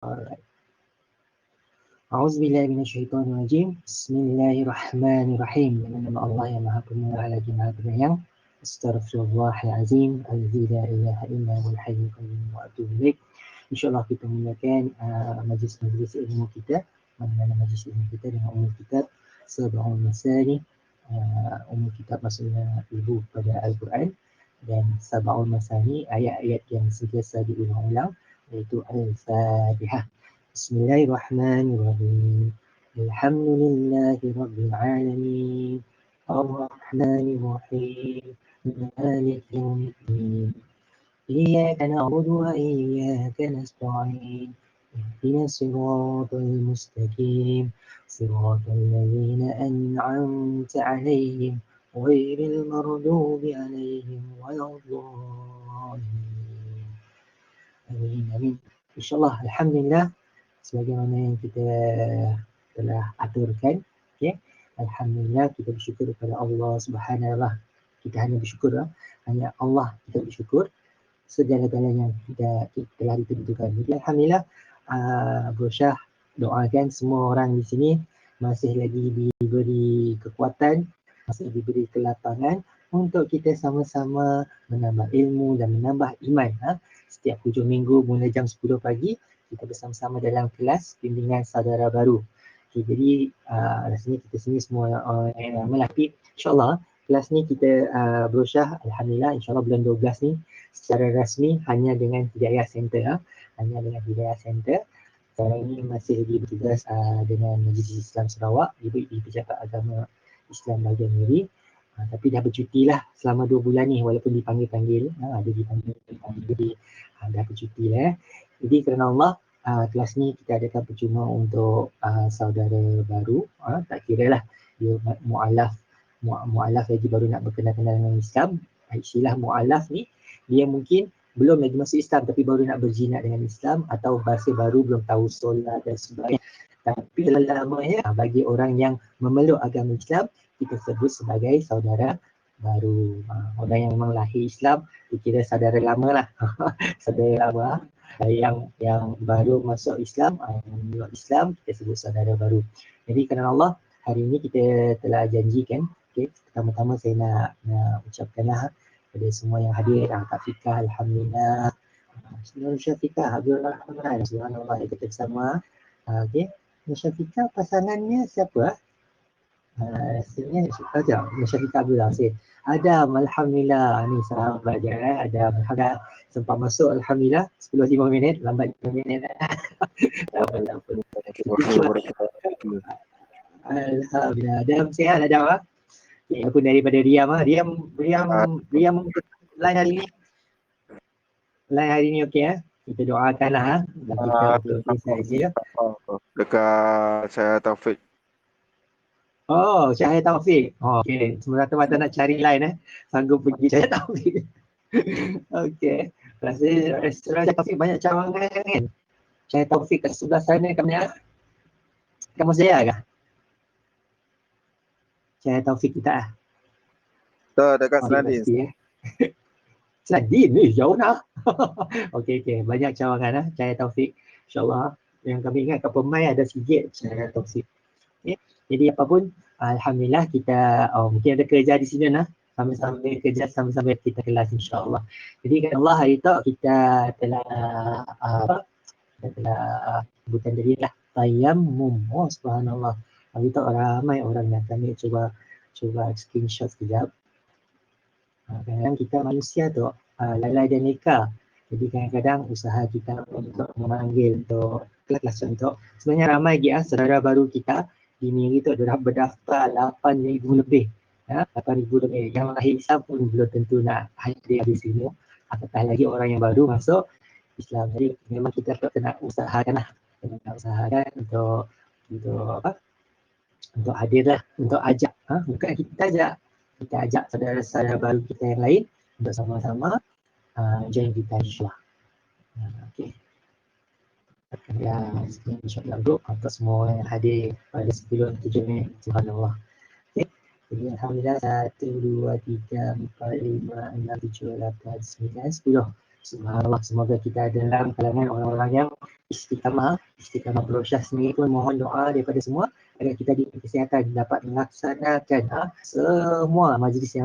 Alright. A'udzubillahi minasyaitonirrajim. Bismillahirrahmanirrahim. Dengan nama Allah yang Maha Pemurah lagi Maha Penyayang. Astaghfirullahalazim. Alladzi la ilaha illa huwal hayyul qayyum wa atubu ilaih. InsyaAllah kita mulakan majlis-majlis ilmu kita. Mana-mana majlis ilmu kita dengan umum kitab Sab'ul Masani. Umum kitab maksudnya ibu pada Al-Quran. Dan Sab'ul Masani ayat-ayat yang sentiasa diulang-ulang, iaitu Al-Fatihah. Bismillahirrahmanirrahim. Alhamdulillahi Rabbil Alamin. Ar-Rahmanirrahim. Malik Yawmiddin. Iyyaka na'budu wa iyyaka nasta'in. اهدنا الصراط المستقيم صراط الذين أنعمت عليهم غير المغضوب عليهم ولا الضالين. Amin, amin. InsyaAllah, Alhamdulillah, sebagaimana yang kita telah aturkan, okay? Alhamdulillah, kita bersyukur kepada Allah Subhanahu Wa. Kita hanya bersyukur, hanya Allah kita bersyukur segala-galanya yang kita telah ditentukan. Jadi Alhamdulillah, Bro Syah doakan semua orang di sini masih lagi diberi kekuatan, masih diberi kelapangan untuk kita sama-sama menambah ilmu dan menambah iman. Setiap hujung minggu mula jam 10 pagi, kita bersama-sama dalam kelas bimbingan saudara baru. Okay, jadi rasanya kita sini semua yang lama lah. Tapi insyaAllah kelas ni kita Bro Syah, Alhamdulillah, insyaAllah bulan 12 ni secara rasmi hanya dengan Hidayah Center. Hanya dengan Hidayah Center. Sekarang ini masih lagi bertugas dengan Majlis Islam Sarawak, di Pejabat Agama Islam bahagian Miri. Tapi dah bercuti lah selama 2 bulan ni, walaupun dipanggil-panggil, ada dipanggil, dah bercuti lah. Jadi kerana Allah, kelas ni kita adakan percuma untuk saudara baru, tak kira lah dia mu'alaf lagi baru nak berkenal-kenal dengan Islam. Istilah mu'alaf ni, dia mungkin belum lagi masuk Islam tapi baru nak berjinak dengan Islam, atau bahasa baru belum tahu solat dan sebagainya. Tapi lamanya bagi orang yang memeluk agama Islam, kita sebut sebagai saudara baru. Orang yang memang lahir Islam, dikira saudara lama lah. Saudara lama. Yang baru masuk Islam, yang memeluk Islam, kita sebut saudara baru. Jadi kerana Allah, hari ini kita telah janjikan, okay, pertama-tama saya nak ucapkanlah kepada semua yang hadir, Kak Fikah, Alhamdulillah, Nur Syafiqah, Abdul Rahman, subhanallah, kita bersama. Okay, Nur Syafiqah pasangannya siapa? Rasanya Nur Syafiqah Abdul Rahman. Adam, Alhamdulillah, ni sahabat je, Adam, Alhamdulillah, sempat masuk, Alhamdulillah, 10-5 minit, lambat 5 minit. Alhamdulillah, Adam sihat, Adam. Aku daripada Riam. Riam line hari ni. Line hari ni okey . Kita doakanlah kita betul-betul saja. Dekat saya Taufik. Oh, Syahir Taufik. Okey, semata-mata nak cari line sanggup pergi Syahir Taufik. Okey. Rasa restoran Syahir Taufik banyak cawangan kan. Syahir Taufik kat sebelah sana kat mana? Kamu saya kah? Syahir Taufik kita Tak, dekat Seladin. Seladin ni jauh nak. Okey. Banyak cawangan Syahir Taufik. InsyaAllah yang kami ingat kat Permai ada sikit Syahir Taufik. Okay. Jadi apapun, Alhamdulillah kita mungkin ada kerja di sini sambil kerja sambil kita kelas insyaAllah. Jadi kan Allah hari tu kita telah sebutan tadi lah tayammum. Subhanallah. Hari tu ramai orang yang kami cuba screenshot sekejap. Kadang-kadang kita manusia tu lalai dan leka. Jadi kadang-kadang usaha kita untuk memanggil untuk kelas untuk sebenarnya ramai lagi saudara baru kita di Miri tu dah berdaftar 8,000 lebih. 8,000 lebih. Yang lahir Islam pun belum tentu nak hadir di sini. Apatah lagi orang yang baru masuk Islam. Jadi memang kita kena usahakan untuk hadir lah, untuk ajak. Bukan kita ajak. Kita ajak saudara-saudara baru kita yang lain untuk sama-sama join kita insyaAllah. Okay. Ya, insyaAllah group untuk semua orang yang hadir pada 10-7 minit. Subhanallah. Okay. Jadi Alhamdulillah 1, 2, 3, 4, 5, 6, 7, 8, 9, 10. Subhanallah, semoga kita dalam kalangan orang-orang yang istiqamah berusaha sendiri pun mohon doa daripada semua agar kita diberi kesihatan dapat melaksanakan semua majlis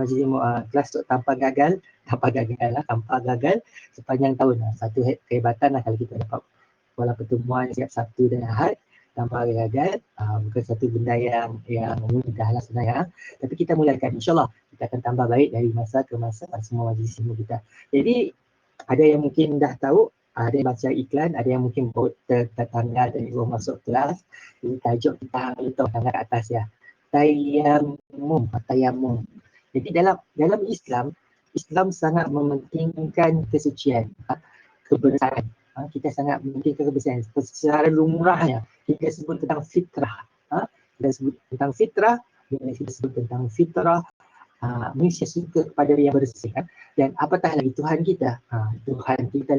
kelas tu tanpa gagal sepanjang tahun. Satu kehebatan lah kalau kita dapat pola pertemuan setiap Sabtu dan Ahad tanpa gagal. Bukan satu benda yang mudah lah sebenarnya, tapi kita mulakan, insyaAllah kita akan tambah baik dari masa ke masa semua majlis ilmu kita. Jadi ada yang mungkin dah tahu, ada yang baca iklan, ada yang mungkin tertanggal dan baru masuk kelas. Jadi tajuk kita letak tanggal kat atas ya. Tayammum. Jadi dalam Islam sangat mementingkan kesucian, kebersihan. Kita sangat mementingkan kebersihan. Secara lumrahnya kita sebut tentang fitrah. Kita sebut tentang fitrah, kita sebut tentang fitrah. Manusia suka kepada yang bersih kan? Dan apatah lagi Tuhan kita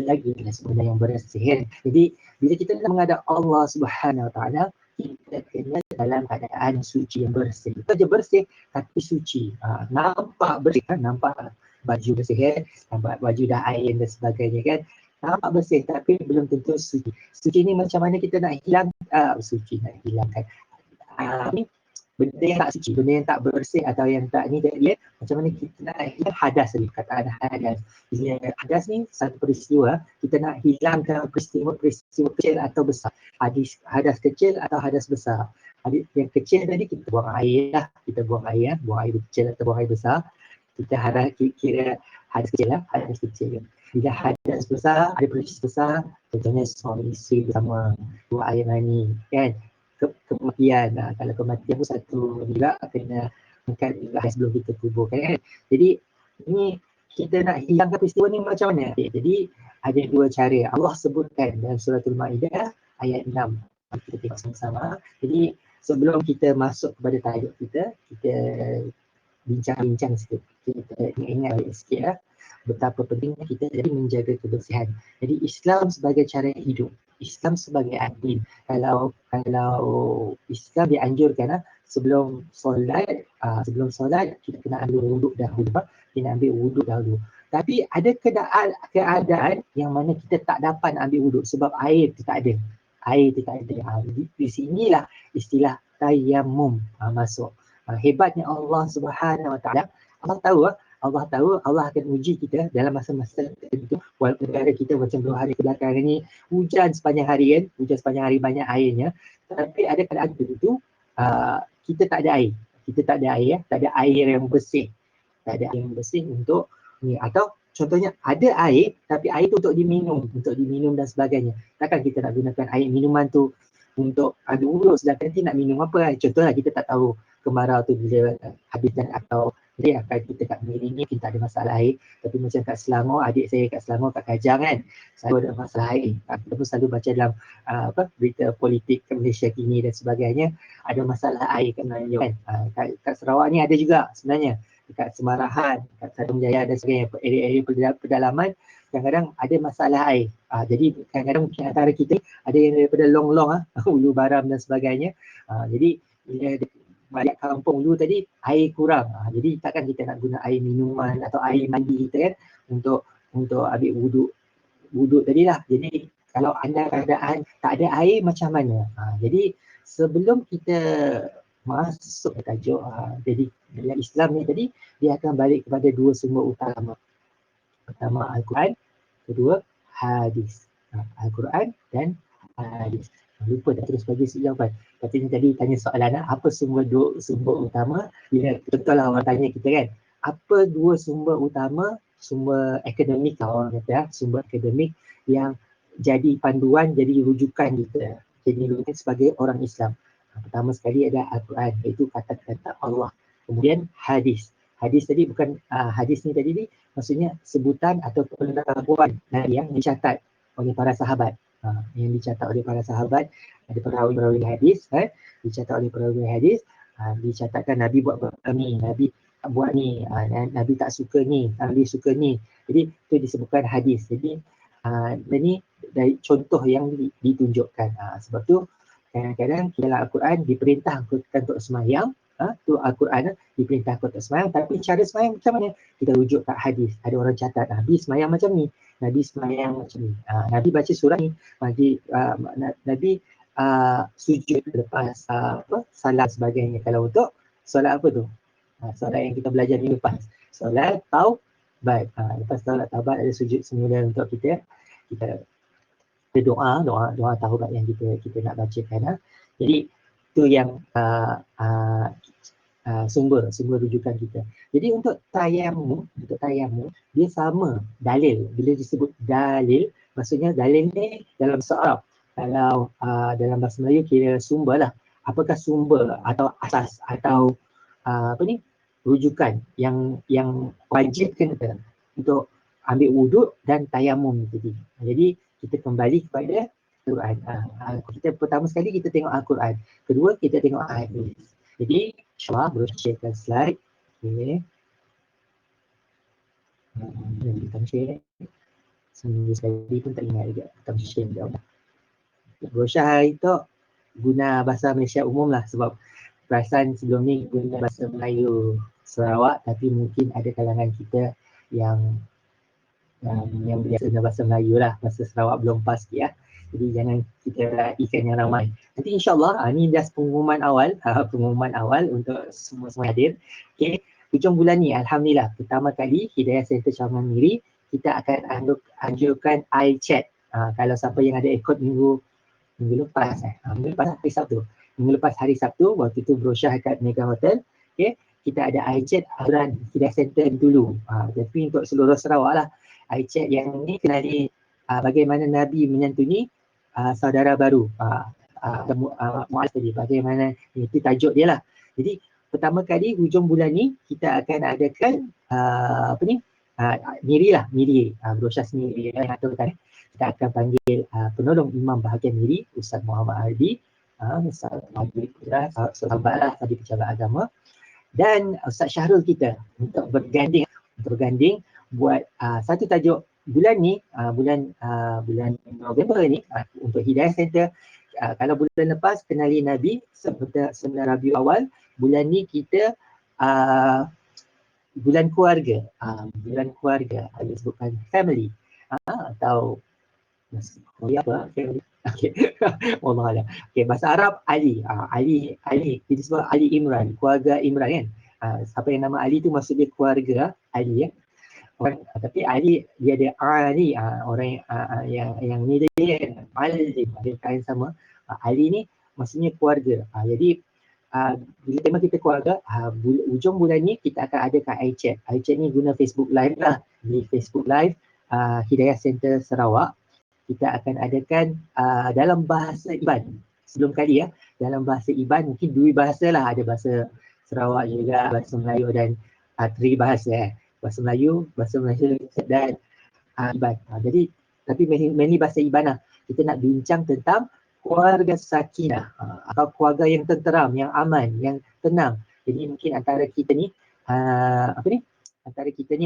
lagi sebenarnya yang bersih kan? Jadi bila kita nak menghadap Allah Subhanahu Wa Taala, kita kena dalam keadaan suci yang bersih. Kita je bersih tapi suci. Nampak bersih kan? Nampak baju bersih kan? Nampak baju dah iron dan sebagainya kan? Nampak bersih tapi belum tentu suci. Suci ni macam mana kita nak hilang? Nak hilangkan benda yang tak suci, benda yang tak bersih atau yang tak ni dia, macam mana kita nak hilang hadas tadi, kataan hadas. Hadas ni satu peristiwa, kita nak hilangkan peristiwa kecil atau besar. Hadas kecil atau hadas besar. Yang kecil tadi kita buang air lah, buang air kecil atau buang air besar. Kita kira hadas kecil. Bila hadas besar, ada peristiwa besar, contohnya suami isteri bersama, buang air mani kan. Kematian, kalau kematian pun satu juga kena angkat sebelum kita kuburkan kan. Jadi ni kita nak hilangkan peristiwa ni macam mana? Jadi ada dua cara. Allah sebutkan dalam suratul Maidah ayat 6. Kita tengok sama-sama. Jadi sebelum kita masuk kepada tajuk kita bincang-bincang sikit. Kita ingat sikit ya, betapa pentingnya kita jadi menjaga kebersihan. Jadi Islam sebagai cara hidup, Islam sebagai adil. Kalau Islam dianjurkan sebelum solat kita kena ambil wuduk dahulu. Tapi ada keadaan yang mana kita tak dapat ambil wuduk sebab air tu tak ada. Di sinilah istilah tayammum masuk. Hebatnya Allah Subhanahu Wa Taala. Allah tahu Allah akan uji kita dalam masa-masa tertentu. Walaupun negara kita macam 2 hari kebelakang ni hujan sepanjang hari banyak airnya, tapi ada keadaan tertentu kita tak ada air. Tak ada air yang bersih. Untuk ni, atau contohnya ada air tapi air tu untuk diminum dan sebagainya. Takkan kita nak gunakan air minuman tu untuk ada urus, sedangkan nanti nak minum apa? Contohlah kita tak tahu kemarau tu bila habis dan atau dia akan kita kat Miri ni kita ada masalah air, tapi macam kat Selangor, adik saya kat Selangor kat Kajang kan selalu ada masalah air. Kita pun selalu baca dalam berita politik kat Malaysia kini dan sebagainya, ada masalah air kat Melayu kan. Kat Sarawak ni ada juga sebenarnya, dekat Semarahan, kat Sadung Jaya dan sebagainya, area-area pedalaman kadang-kadang ada masalah air. Jadi kadang-kadang mungkin antara kita ada yang daripada long-long Ulu Baram dan sebagainya. Jadi bila balik kampung dulu tadi air kurang. Jadi takkan kita nak guna air minuman atau air mandi kita kan untuk ambil wuduk tadi lah. Jadi kalau anda keadaan tak ada air macam mana? Jadi sebelum kita masuk ke tajuk, jadi dalam Islam ni tadi dia akan balik kepada 2 sumber utama. Pertama Al-Quran, kedua hadis. Al-Quran dan hadis. Lupa dah terus bagi jawapan. Katanya tadi tanya soalan apa sumber utama? Bila contohlah orang tanya kita kan, apa 2 sumber utama, sumber akademik orang kata, sumber akademik yang jadi panduan, jadi rujukan kita, jadi rujukan sebagai orang Islam. Pertama sekali ada Al-Quran, iaitu kata-kata Allah. Kemudian hadis. Hadis tadi bukan hadis ni tadi ni maksudnya sebutan atau pengetahuan yang dicatat oleh para sahabat. Ada perawi hadis, dicatat oleh perawi hadis, dicatatkan Nabi buat ni, Nabi buat ni, Nabi tak suka ni, Nabi suka ni. Jadi itu disebutkan hadis. Jadi ini dari contoh yang ditunjukkan. Sebab tu kadang-kadang dalam Al-Quran diperintahkan untuk semayang, tu Al-Quran diperintahkan untuk semayang, tapi cara semayang macam mana? Kita rujuk kat hadis. Ada orang catat Nabi semayang macam ni. Nabi sembahyang macam ni. Nabi baca surah ni, Nabi sujud lepas salat sebagainya. Kalau untuk solat apa tu? Solat yang kita belajar minggu lepas. Solat taubat. Lepas solat taubat ada sujud semula untuk kita doa taubat yang kita nak bacakan. Jadi itu yang sumber rujukan kita. Jadi untuk tayamum dia sama dalil. Bila disebut dalil, maksudnya dalil ni dalam bahasa Arab. Kalau dalam bahasa Melayu kira sumber lah. Apakah sumber atau asas atau rujukan yang wajibkan kita untuk ambil wuduk dan tayamum tadi. Jadi kita kembali kepada Al-Quran. Kita pertama sekali kita tengok Al-Quran. Kedua kita tengok hadis. Jadi insyaAllah berusahakan slide. Okay. Kita share. Seminggu sekali pun tak ingat juga. Kita share juga. Berusaha hari tu guna bahasa Malaysia umum lah, sebab perasan sebelum ni guna bahasa Melayu Sarawak, tapi mungkin ada kalangan kita yang biasa guna bahasa Melayu lah, bahasa Sarawak belum pas ya. Jadi jangan kita ikan yang ramai. Nanti insyaAllah ni just pengumuman awal untuk semua hadir. Okay. Hujung bulan ni Alhamdulillah pertama kali Hidayah Center Cawangan Miri kita akan anjurkan iChat. Kalau siapa yang ada ikut minggu lepas hari Sabtu. Minggu lepas hari Sabtu, waktu tu brochure kat Mega Hotel. Okay. Kita ada iChat Aluran Hidayah Center dulu. Tapi untuk seluruh Sarawak lah. iChat yang ni kenali bagaimana Nabi menyantuni saudara baru. Muaz tadi, bagaimana itu tajuk dia lah. Jadi pertama kali hujung bulan ni kita akan adakan Miri brochure sendiri yang aturkan. Kita akan panggil penolong Imam Bahagian Miri, Ustaz Muhammad Ardi, Ustaz Muhammad Putra, sahabat lah tadi pejabat agama, dan Ustaz Syahrul kita untuk berganding buat satu tajuk bulan ni, bulan November ni untuk Hidayah Center. Kalau bulan lepas kenali Nabi sebenarnya Rabiul Awal, bulan ni kita bulan keluarga. Ada disebutkan family atau apa? Family. Okay. Wallahualam. Okay, bahasa Arab Ali. Ali kita sebut Ali Imran, keluarga Imran kan. Siapa yang nama Ali tu maksud dia keluarga Ali ya. Tapi Ali dia ada Ali, orang yang ni dia Ali dia kain sama. Ali ni maksudnya keluarga. Jadi bila tema kita keluarga, hujung bulan ni kita akan adakan iChat. iChat ni guna Facebook Live lah. Di Facebook Live Hidayah Center Sarawak kita akan adakan dalam bahasa Iban. Sebelum kali ya, dalam bahasa Iban mungkin dua bahasa lah, ada bahasa Sarawak juga, bahasa Melayu dan tiga bahasa bahasa Melayu dan Iban. Jadi tapi mainly bahasa Iban lah. Kita nak bincang tentang keluarga sakinah atau keluarga yang tenteram, yang aman, yang tenang. Jadi mungkin antara kita ni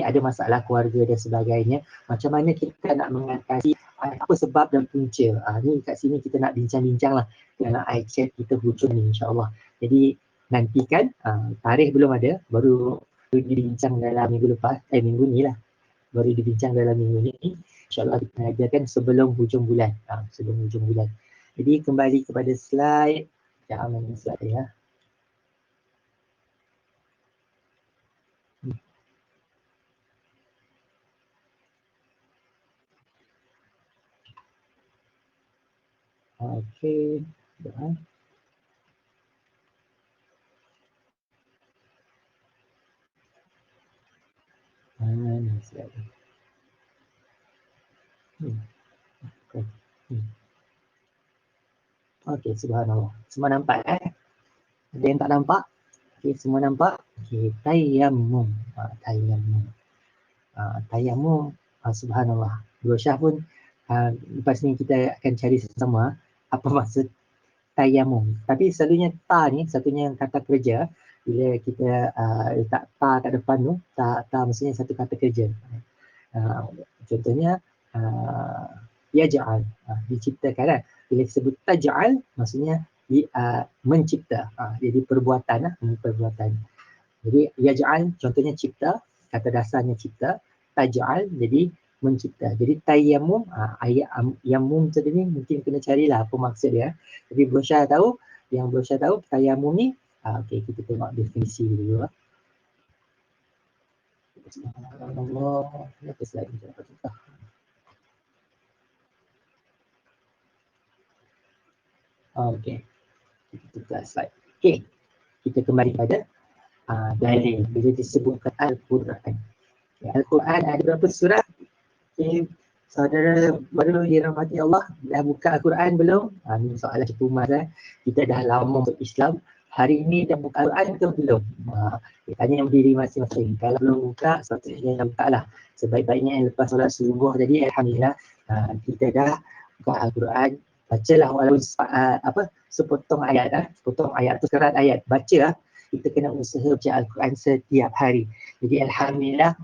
ada masalah keluarga dan sebagainya. Macam mana kita nak mengatasi, apa sebab dan punca. Ni kat sini kita nak bincang-bincang lah dalam iChat kita hujung ni insyaAllah. Jadi nantikan, tarikh belum ada, baru dibincang dalam minggu ni lah. Baru dibincang dalam minggu ni. InsyaAllah kita ajarkan sebelum hujung bulan. Jadi kembali kepada slide. Jangan mana slide ya. Okey. Mana slide ni? Okey, subhanallah. Semua nampak Ada yang tak nampak? Okey, semua nampak? Okey, tayammum. Tayammum, subhanallah. Brosyah pun lepas ni kita akan cari sama apa maksud tayammum. Tapi selalunya ni satunya kata kerja. Bila kita letak kat depan tu, maksudnya satu kata kerja. Contohnya yaj'al, diciptakan kan. Bila disebut taj'al maksudnya mencipta. Jadi perbuatan. Jadi yaj'al contohnya cipta, kata dasarnya cipta. Taj'al jadi mencipta. Jadi tayammum, ayat yammum tadi ni mungkin kena carilah apa maksud dia. Tapi Brosyah tahu, yang Brosyah tahu tayammum ni, okey kita tengok definisi dulu. Subhanallah, kenapa slide ni tak dapat? Okey, kita tukar slide. Okey, kita kembali pada dalil bila disebutkan Al-Quran. Al-Quran ada berapa surah? Okay. Saudara baru dirahmati Allah, dah buka Al-Quran belum? Ini soalan cepumas. Kita dah lama berislam, hari ini dah buka Al-Quran ke belum? Tanya diri masing-masing. Kalau belum buka, sepatutnya dah buka lah. Sebaik-baiknya yang lepas solat subuh tadi, Alhamdulillah, kita dah buka Al-Quran. Bacalah walaupun sepotong ayat. Sepotong ayat atau sekerat ayat. Baca lah. Kita kena usaha baca Al-Quran setiap hari. Jadi Alhamdulillah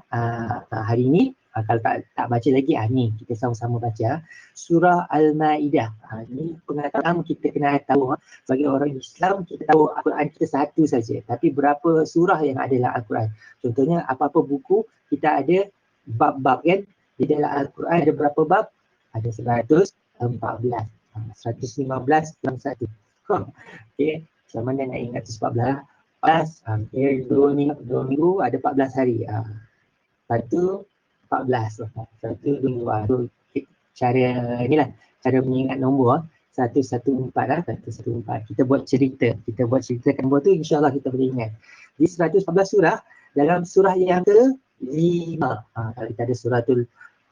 hari ini kalau tak baca lagi, ni kita sama-sama baca surah Al-Ma'idah. Ni pengetahuan kita kena tahu. Sebagai orang Islam, kita tahu Al-Quran kita satu saja. Tapi berapa surah yang ada dalam Al-Quran. Contohnya apa-apa buku, kita ada bab-bab kan. Di dalam Al-Quran ada berapa bab? Ada 114. 115 dalam satu. Okay. Macam mana nak ingat 114? 14. Dua minggu ada 14 hari. Satu 14. Satu dua. Cara inilah cara mengingat nombor 114 lah. 114. Kita buat cerita. Kita buat cerita nombor tu, insyaAllah kita boleh ingat. Di 114 surah, dalam surah yang ke-5. Kalau kita ada suratul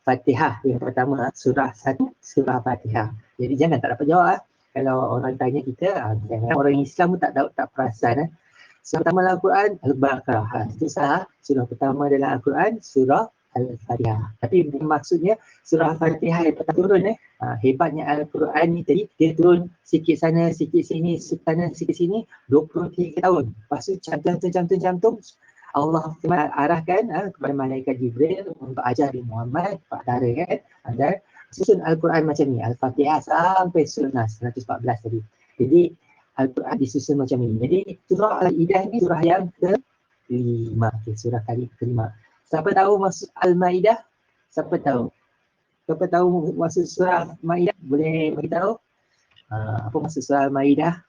Fatihah yang pertama, surah 1, surah Fatihah. Jadi jangan tak dapat jawab. Kalau orang tanya kita, jangan orang Islam pun tak tahu, tak perasan. Surah pertama dalam Al-Quran, Al-Baqarah. Itu salah. Surah pertama dalam Al-Quran, surah Al-Fatihah. Tapi maksudnya surah Al-Fatihah yang pertama turun. Hebatnya Al-Quran ni tadi, dia turun sikit sana, sikit sini, sana, sikit sini, 23 tahun. Lepas tu cantum. Allah arahkan kepada malaikat Jibril untuk ajar di Muhammad, Pak Tara kan. Dan susun Al-Quran macam ni. Al-Fatihah sampai surah Nas, 114 tadi. Jadi Al-Quran disusun macam ni. Jadi surah Al-Idah ni surah yang ke-5. Okay, surah kali ke-5. Siapa tahu maksud Al-Ma'idah? Siapa tahu? Siapa tahu maksud surah Al-Ma'idah? Boleh beritahu? Apa maksud surah Al-Ma'idah?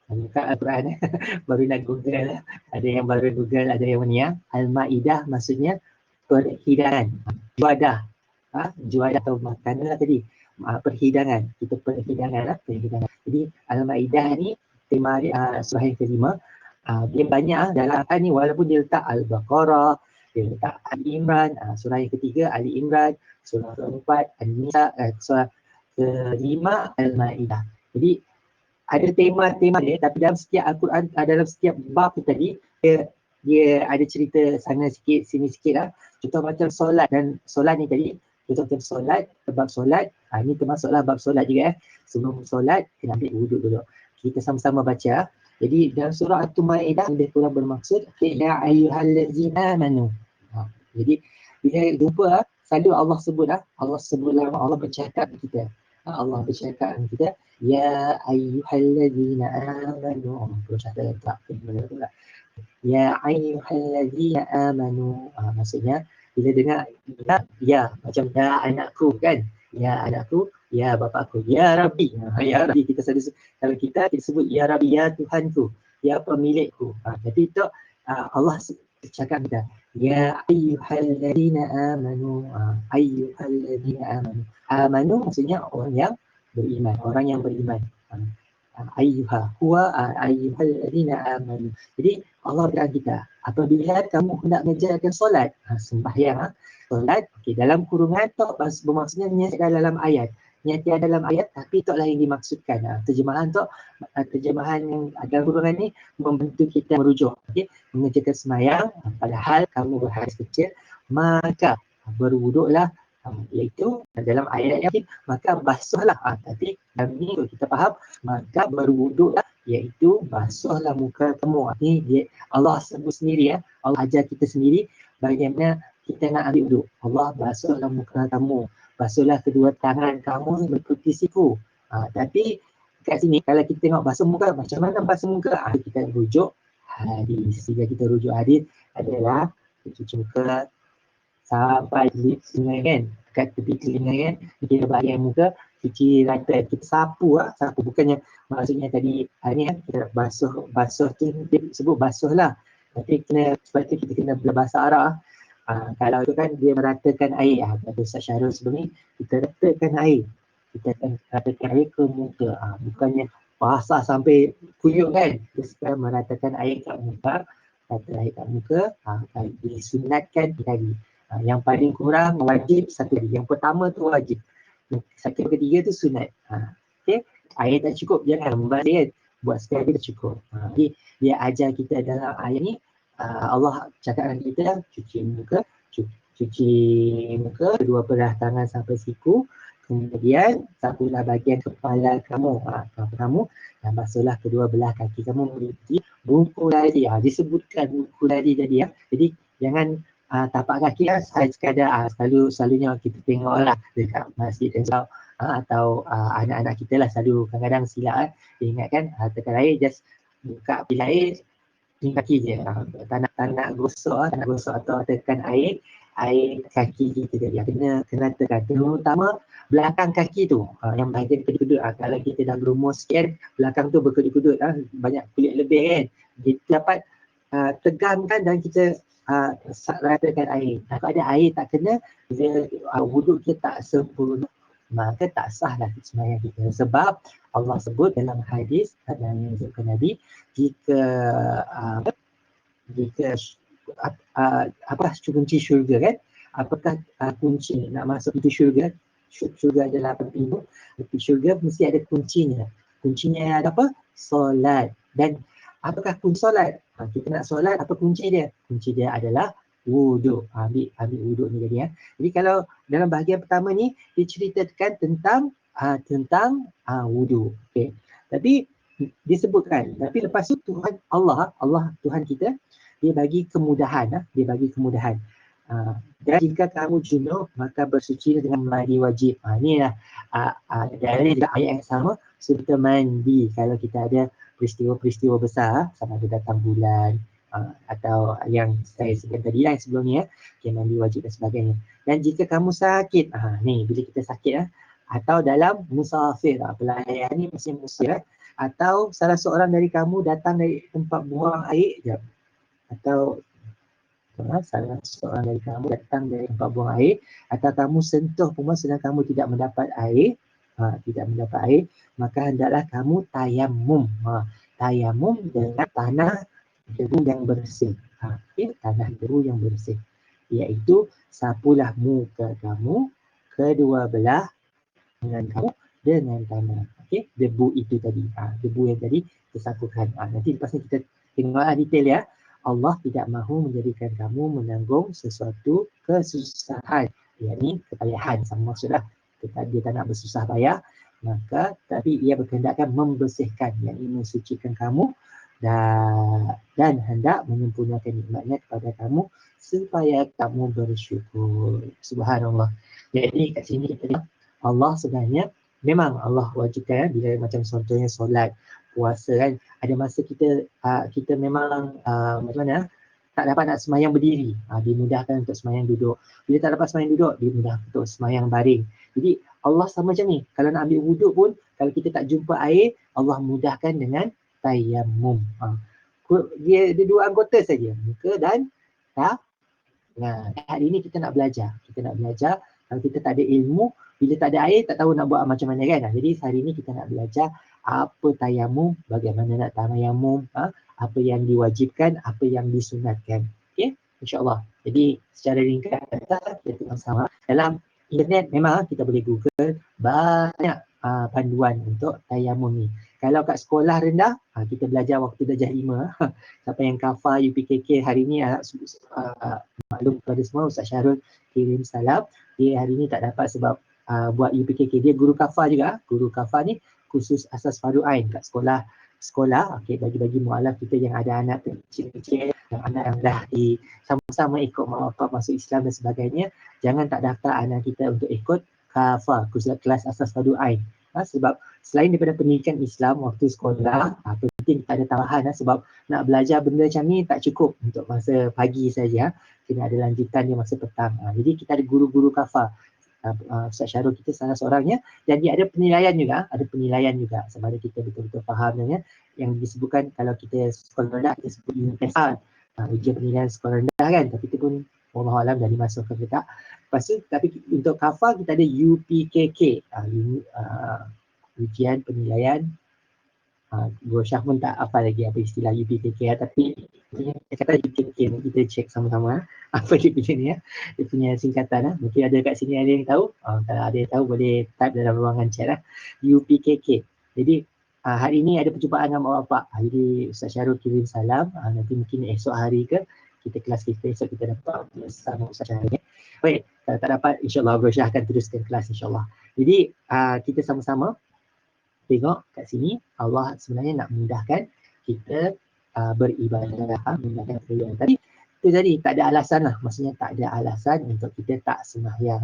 Buka Al-Quran baru nak Google lah. Ada yang baru Google, ada yang ni ya. Al-Ma'idah maksudnya perhidangan. Juadah atau makanan lah tadi. Perhidangan. Kita perhidangan lah. Perhidangan. Jadi Al-Ma'idah ni tema surah yang ke-5. Dia banyak dalam Al-Quran ni, walaupun dia letak Al-Baqarah, dia letak Ali Imran, surah yang ketiga Ali Imran, surah keempat An-Nisa, surah ke-5 Al-Ma'idah. Jadi ada tema-tema dia, tapi dalam setiap Al-Quran, dalam setiap bab tu tadi, dia ada cerita sana sikit, sini sikit lah. Contoh macam solat, dan solat ni tadi, contoh macam solat, bab solat, ini termasuklah bab solat juga. Sebelum solat, kena ambil wuduk dulu. Kita sama-sama baca. Jadi dalam surah At-Maidah, dia kurang bermaksud, ya ayyuhallazina amanu. Jadi bila jumpa, selalu Allah sebut, Allah sebut nama, Allah bercakap dengan kita. Allah bercakap dengan kita, ya ayyuhallazina amanu. Terus ada tak? Ya ayyuhallazina amanu. Maksudnya bila dengar ya, macam ya anakku kan, ya anakku, ya bapakku, ya Rabbi. Ya Rabbi kita selalu, kalau kita sebut ya Rabbi, ya Tuhanku, ya pemilikku. Tapi itu Allah cakap kita, ya ayyuhallazina amanu. Ayyuhallazina amanu. Amanu maksudnya orang yang beriman, orang yang beriman. Ayyuha huwa ayyuhallazina amanu. Jadi Allah berkata kita, apabila kamu hendak mengerjakan solat, sembahyang, solat, dalam kurungan tu bermaksudnya niat dalam ayat. Niat dalam ayat, tapi taklah yang dimaksudkan. Terjemahan tu, terjemahan yang dalam kurungan ni membantu kita merujuk. Mengerjakan sembahyang, padahal kamu berhadas kecil, maka berwuduklah, iaitu dalam ayat yang maka basuhlah. Tapi dalam ni kita faham, maka berwuduklah, iaitu basuhlah muka kamu. Ini dia, Allah sebut sendiri Allah ajar kita sendiri bagaimana kita nak ambil wuduk. Allah basuhlah muka kamu, basuhlah kedua tangan kamu berputih siku. Tapi kat sini kalau kita tengok basuh muka, macam mana basuh muka? Kita rujuk hadis. Jika kita rujuk hadis adalah cuci muka sampai telinga kan, dekat tepi telinga kan, kita bahagian muka cuci rata, kita sapu sapu, bukannya maksudnya tadi ni kan kita basuh tu dia sebut basuh lah, tapi sebab tu kita kena berbahasa Arab. Kalau tu kan dia meratakan air, kata Ustaz Syahrul sebelum ni, kita ratakan air, kita akan ratakan air ke muka, bukannya basah sampai kuyup kan, kita sekarang meratakan air kat muka, rata air kat muka, disunatkan tadi. Yang paling kurang wajib satu lagi, yang pertama tu wajib, satu ketiga tu sunat. Okay? Air tak cukup, jangan membalik, buat sekali dah cukup. Jadi dia ajar kita dalam ayat ni, Allah cakap dengan kita cuci muka kedua belah tangan sampai siku, kemudian sapulah bahagian kepala kamu, dan basuhlah kedua belah kaki kamu meliputi bungkul lari. Disebutkan bungkul lari tadi jadi jangan tapak kaki sekadar selalunya kita tengoklah dekat masjid atau anak-anak kita lah selalu kadang-kadang silap dia ingatkan tekan air just buka pil air kaki je, tak nak gosok atau tekan air kaki kita tadi, kena tekan, terutama belakang kaki tu, yang bahagian kedut-kedut. Kalau kita dah berumur sekian, belakang tu berkedut-kedut, banyak kulit lebih kan, kita dapat tegangkan dan kita ratakan air. Kalau ada air tak kena, wuduk kita tak sempurna, maka tak sah lah sembahyang kita. Sebab Allah sebut dalam hadis yang disebutkan Nabi, jika apa kunci syurga kan, apakah kunci nak masuk pintu syurga adalah pintu syurga, mesti ada kuncinya ada apa? Solat. Dan apakah kunci solat? Kita nak solat, apa kunci dia adalah wuduk. Ambil wuduk ni tadi Jadi kalau dalam bahagian pertama ni diceritakan tentang wuduk. Okey. Tapi disebutkan, tapi lepas tu Tuhan Allah Tuhan kita, dia bagi kemudahan. Dan jika kamu junub maka bersuci dengan mandi wajib. Ni lah dari ayat yang sama, serta mandi kalau kita ada peristiwa besar, sama ada datang bulan atau yang saya sebut tadi yang sebelum ni mandi wajib dan sebagainya. Dan jika kamu sakit, ni bila kita sakit atau dalam musafir, pelayan ni mesti musafir, atau salah seorang dari kamu datang dari tempat buang air atau salah seorang dari kamu datang dari tempat buang air, atau kamu sentuh perempuan sedang kamu tidak mendapat air, maka hendaklah kamu tayamum. Tayamum dengan tanah debu yang bersih. Tanah debu yang bersih, iaitu sapulah muka kamu kedua belah tangan kamu dengan tanah. Debu itu tadi, debu yang tadi tersapukan. Nanti lepas ni kita tengoklah detail Allah tidak mahu menjadikan kamu menanggung sesuatu kesusahan, yakni kepayahan, sama maksudlah. Dia tak nak bersusah payah, maka tapi ia berkehendakkan membersihkan, yakni mensucikan kamu dan hendak menyempurnakan nikmatnya kepada kamu supaya kamu bersyukur. Subhanallah. Jadi kat sini kita lihat Allah sebenarnya memang Allah wajibkan bila macam contohnya solat, puasa kan, ada masa kita memang macam mana tak dapat nak sembahyang berdiri, dimudahkan untuk sembahyang duduk. Bila tak dapat sembahyang duduk, dimudahkan untuk sembahyang baring. Jadi Allah sama macam ni, kalau nak ambil wuduk pun, kalau kita tak jumpa air, Allah mudahkan dengan tayammum. Dia dua anggota saja, muka dan hari ini kita nak belajar. Kalau kita tak ada ilmu, bila tak ada air, tak tahu nak buat macam mana kan. Jadi hari ini kita nak belajar apa tayamum, bagaimana nak tayamum, apa yang diwajibkan, apa yang disunatkan. Okey, insya-Allah. Jadi secara ringkas kita sama dalam internet memang kita boleh Google banyak panduan untuk tayamum ni. Kalau kat sekolah rendah, kita belajar waktu darjah 5. Siapa yang kafar UPKK hari ni maklum kepada semua, Ustaz Syahrul kirim salam. Dia hari ni tak dapat sebab buat UPKK. Dia guru kafar juga. Guru kafar ni khusus asas fardu ain kat sekolah. Okey, bagi-bagi mualaf kita yang ada anak kecil-kecil, yang anak yang dah sama-sama ikut mak bapak masuk Islam dan sebagainya, jangan tak daftar anak kita untuk ikut kafar, khusus kelas asas fardu ain. Sebab selain daripada pendidikan Islam waktu sekolah, penting tak ada tambahan sebab nak belajar benda macam ni tak cukup untuk masa pagi saja, kena ada lanjutan di masa petang. Jadi kita ada guru-guru kafar. Ustaz Syarul kita salah seorangnya, dan dia ada penilaian juga sama ada kita betul-betul faham yang disebutkan kalau kita sekolah rendah kita sebut UPSR, ujian penilaian sekolah rendah kan, tapi itu pun wallahualam dah dimasukkan ke tak. Lepas tu tapi untuk kafar kita ada UPKK, ujian penilaian. Guru Syah pun tak apa lagi apa istilah UPKK, tapi dia kata UPKK, kita cek sama-sama apa dia punya ni dia punya singkatan mungkin ada kat sini ada yang tahu, kalau ada yang tahu boleh type dalam ruangan chat UPKK. Jadi hari ini ada perjumpaan dengan mak bapak, jadi Ustaz Syarul kirim salam, nanti mungkin esok hari ke kita kelas kita esok kita dapat bersama Ustaz Syarul. Baik, kalau tak dapat insyaAllah Guru Syah akan teruskan kelas insyaAllah. Jadi kita sama-sama tengok kat sini Allah sebenarnya nak mudahkan kita beribadah, mudahkan kita. Tapi itu tadi tak ada alasan lah, maksudnya tak ada alasan untuk kita tak sembahyang.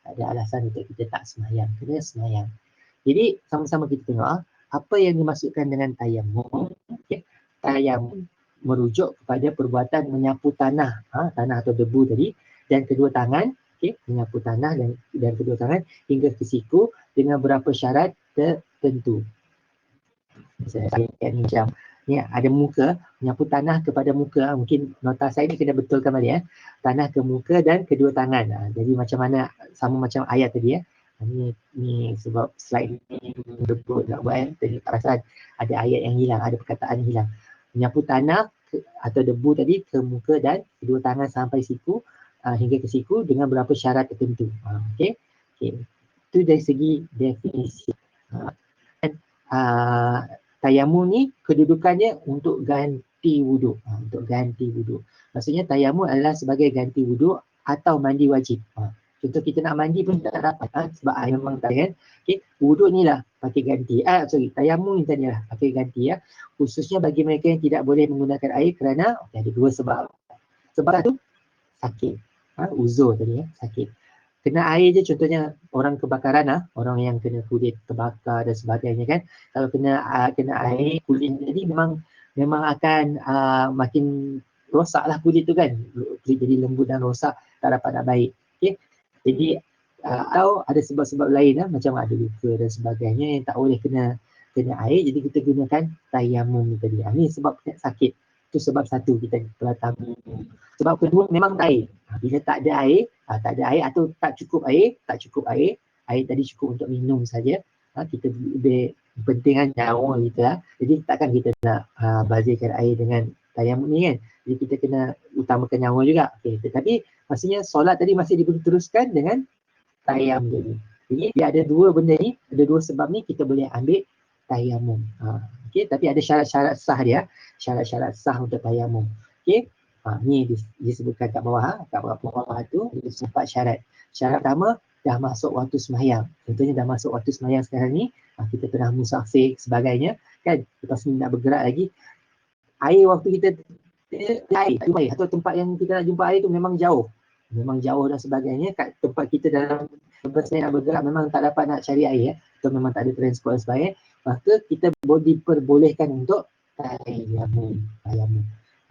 Tak ada alasan untuk kita tak sembahyang, kena sembahyang. Jadi sama-sama kita tengok apa yang dimaksudkan dengan tayamum. Tayamum merujuk kepada perbuatan menyapu tanah, tanah atau debu tadi, dan kedua tangan, menyapu tanah dan kedua tangan hingga ke siku dengan beberapa syarat tertentu. Misalnya ni macam ni ada muka, menyapu tanah kepada muka, mungkin nota saya ni kena betulkan balik tanah ke muka dan kedua tangan. Jadi macam mana, sama macam ayat tadi ni sebab slide ni berbut nak buat tadi tak perasan ada ayat yang hilang, ada perkataan yang hilang. Menyapu tanah atau debu tadi ke muka dan kedua tangan sampai siku, hingga ke siku dengan beberapa syarat tertentu. Okey. Itu dari segi definisi. Tayamum ni kedudukannya untuk ganti wuduk. Untuk ganti wuduk. Maksudnya tayamum adalah sebagai ganti wuduk atau mandi wajib. Contoh kita nak mandi pun tak dapat sebab air memang tak kan. Wuduk ni lah pakai ganti. Tayamum ni tadi lah pakai ganti khususnya bagi mereka yang tidak boleh menggunakan air kerana ada dua sebab. Sebab satu sakit. Uzur tadi sakit. Kena air je, contohnya orang kebakaran orang yang kena kulit terbakar dan sebagainya kan. Kalau kena air kulit jadi memang akan makin rosak lah kulit tu kan. Kulit jadi lembut dan rosak, tak dapat nak baik. Jadi atau ada sebab-sebab lain macam ada luka dan sebagainya yang tak boleh kena air, jadi kita gunakan tayamum tadi. Ni sebab sakit. Itu sebab satu kita telah tahu. Sebab kedua memang tak air. Bila tak ada air, atau tak cukup air tadi cukup untuk minum saja. Kita lebih penting kan nyawa kita. Jadi takkan kita nak bazirkan air dengan tayamum ni kan. Jadi kita kena utamakan nyawa juga. Tetapi maksudnya solat tadi masih diteruskan dengan tayamum tadi. Jadi dia ada dua benda ni, ada dua sebab ni kita boleh ambil tayamum. Tapi ada syarat-syarat sah dia. Syarat-syarat sah untuk tayamum. Ni disebutkan kat bawah. Kat bawah tu ada 4 syarat. Syarat pertama, dah masuk waktu sembahyang. Contohnya dah masuk waktu sembahyang sekarang ni, kita tengah musafir sebagainya kan, lepas ni nak bergerak lagi, air waktu kita air tak jumpa air, atau tempat yang kita nak jumpa air tu memang jauh dan sebagainya, kat tempat kita dalam lepas ni nak bergerak memang tak dapat nak cari air atau memang tak ada transport dan sebagainya, maka kita diperbolehkan untuk tayamum.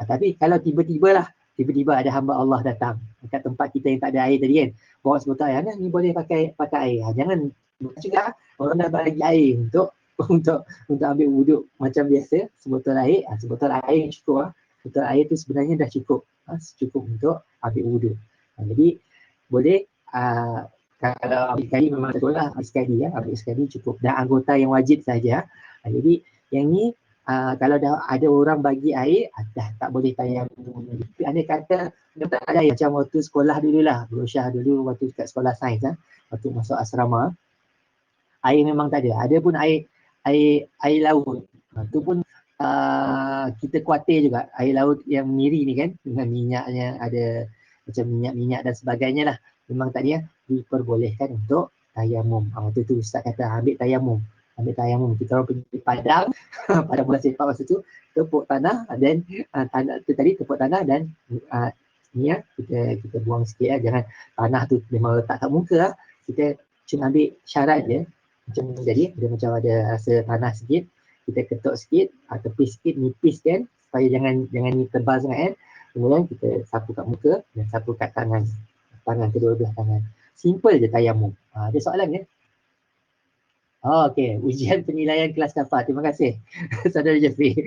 Tapi kalau tiba-tiba ada hamba Allah datang dekat tempat kita yang tak ada air tadi kan, bawa sebotol air, ni boleh pakai air. Jangan juga orang dah bagi air untuk ambil wuduk macam biasa, sebotol air cukup. Botol air tu sebenarnya dah cukup untuk ambil wuduk. Jadi boleh kalau ambil sekali memang betul lah, ambil sekali cukup, dan anggota yang wajib saja. Jadi yang ni kalau dah ada orang bagi air, dah tak boleh tayamum. Andai kata tak ada air, macam waktu sekolah dululah, Guru Syah dulu waktu kat sekolah sains, waktu masuk asrama, air memang tak ada. Ada pun air laut. Itu pun kita khawatir juga, air laut yang miri ni kan, dengan minyaknya, ada macam minyak-minyak dan sebagainya lah. Memang tadi diperbolehkan untuk tayamum. Waktu tu Ustaz kata ambil tayamum. Kita orang pergi padang pada bulan sepak masa tu, tepuk tanah dan tanah tu tadi tepuk tanah dan kita buang sikit jangan tanah tu memang letak kat muka kita cuma ambil syarat je, Macam jadi dia macam ada rasa tanah sikit, kita ketuk sikit, tepis sikit, nipis kan, supaya jangan ni tebal sangat kan. Kemudian kita sapu kat muka dan sapu kat tangan kedua belah tangan. Simple je tayamum. Ada soalan ke? Okey, ujian penilaian kelas kafah. Terima kasih saudara Jeffrey.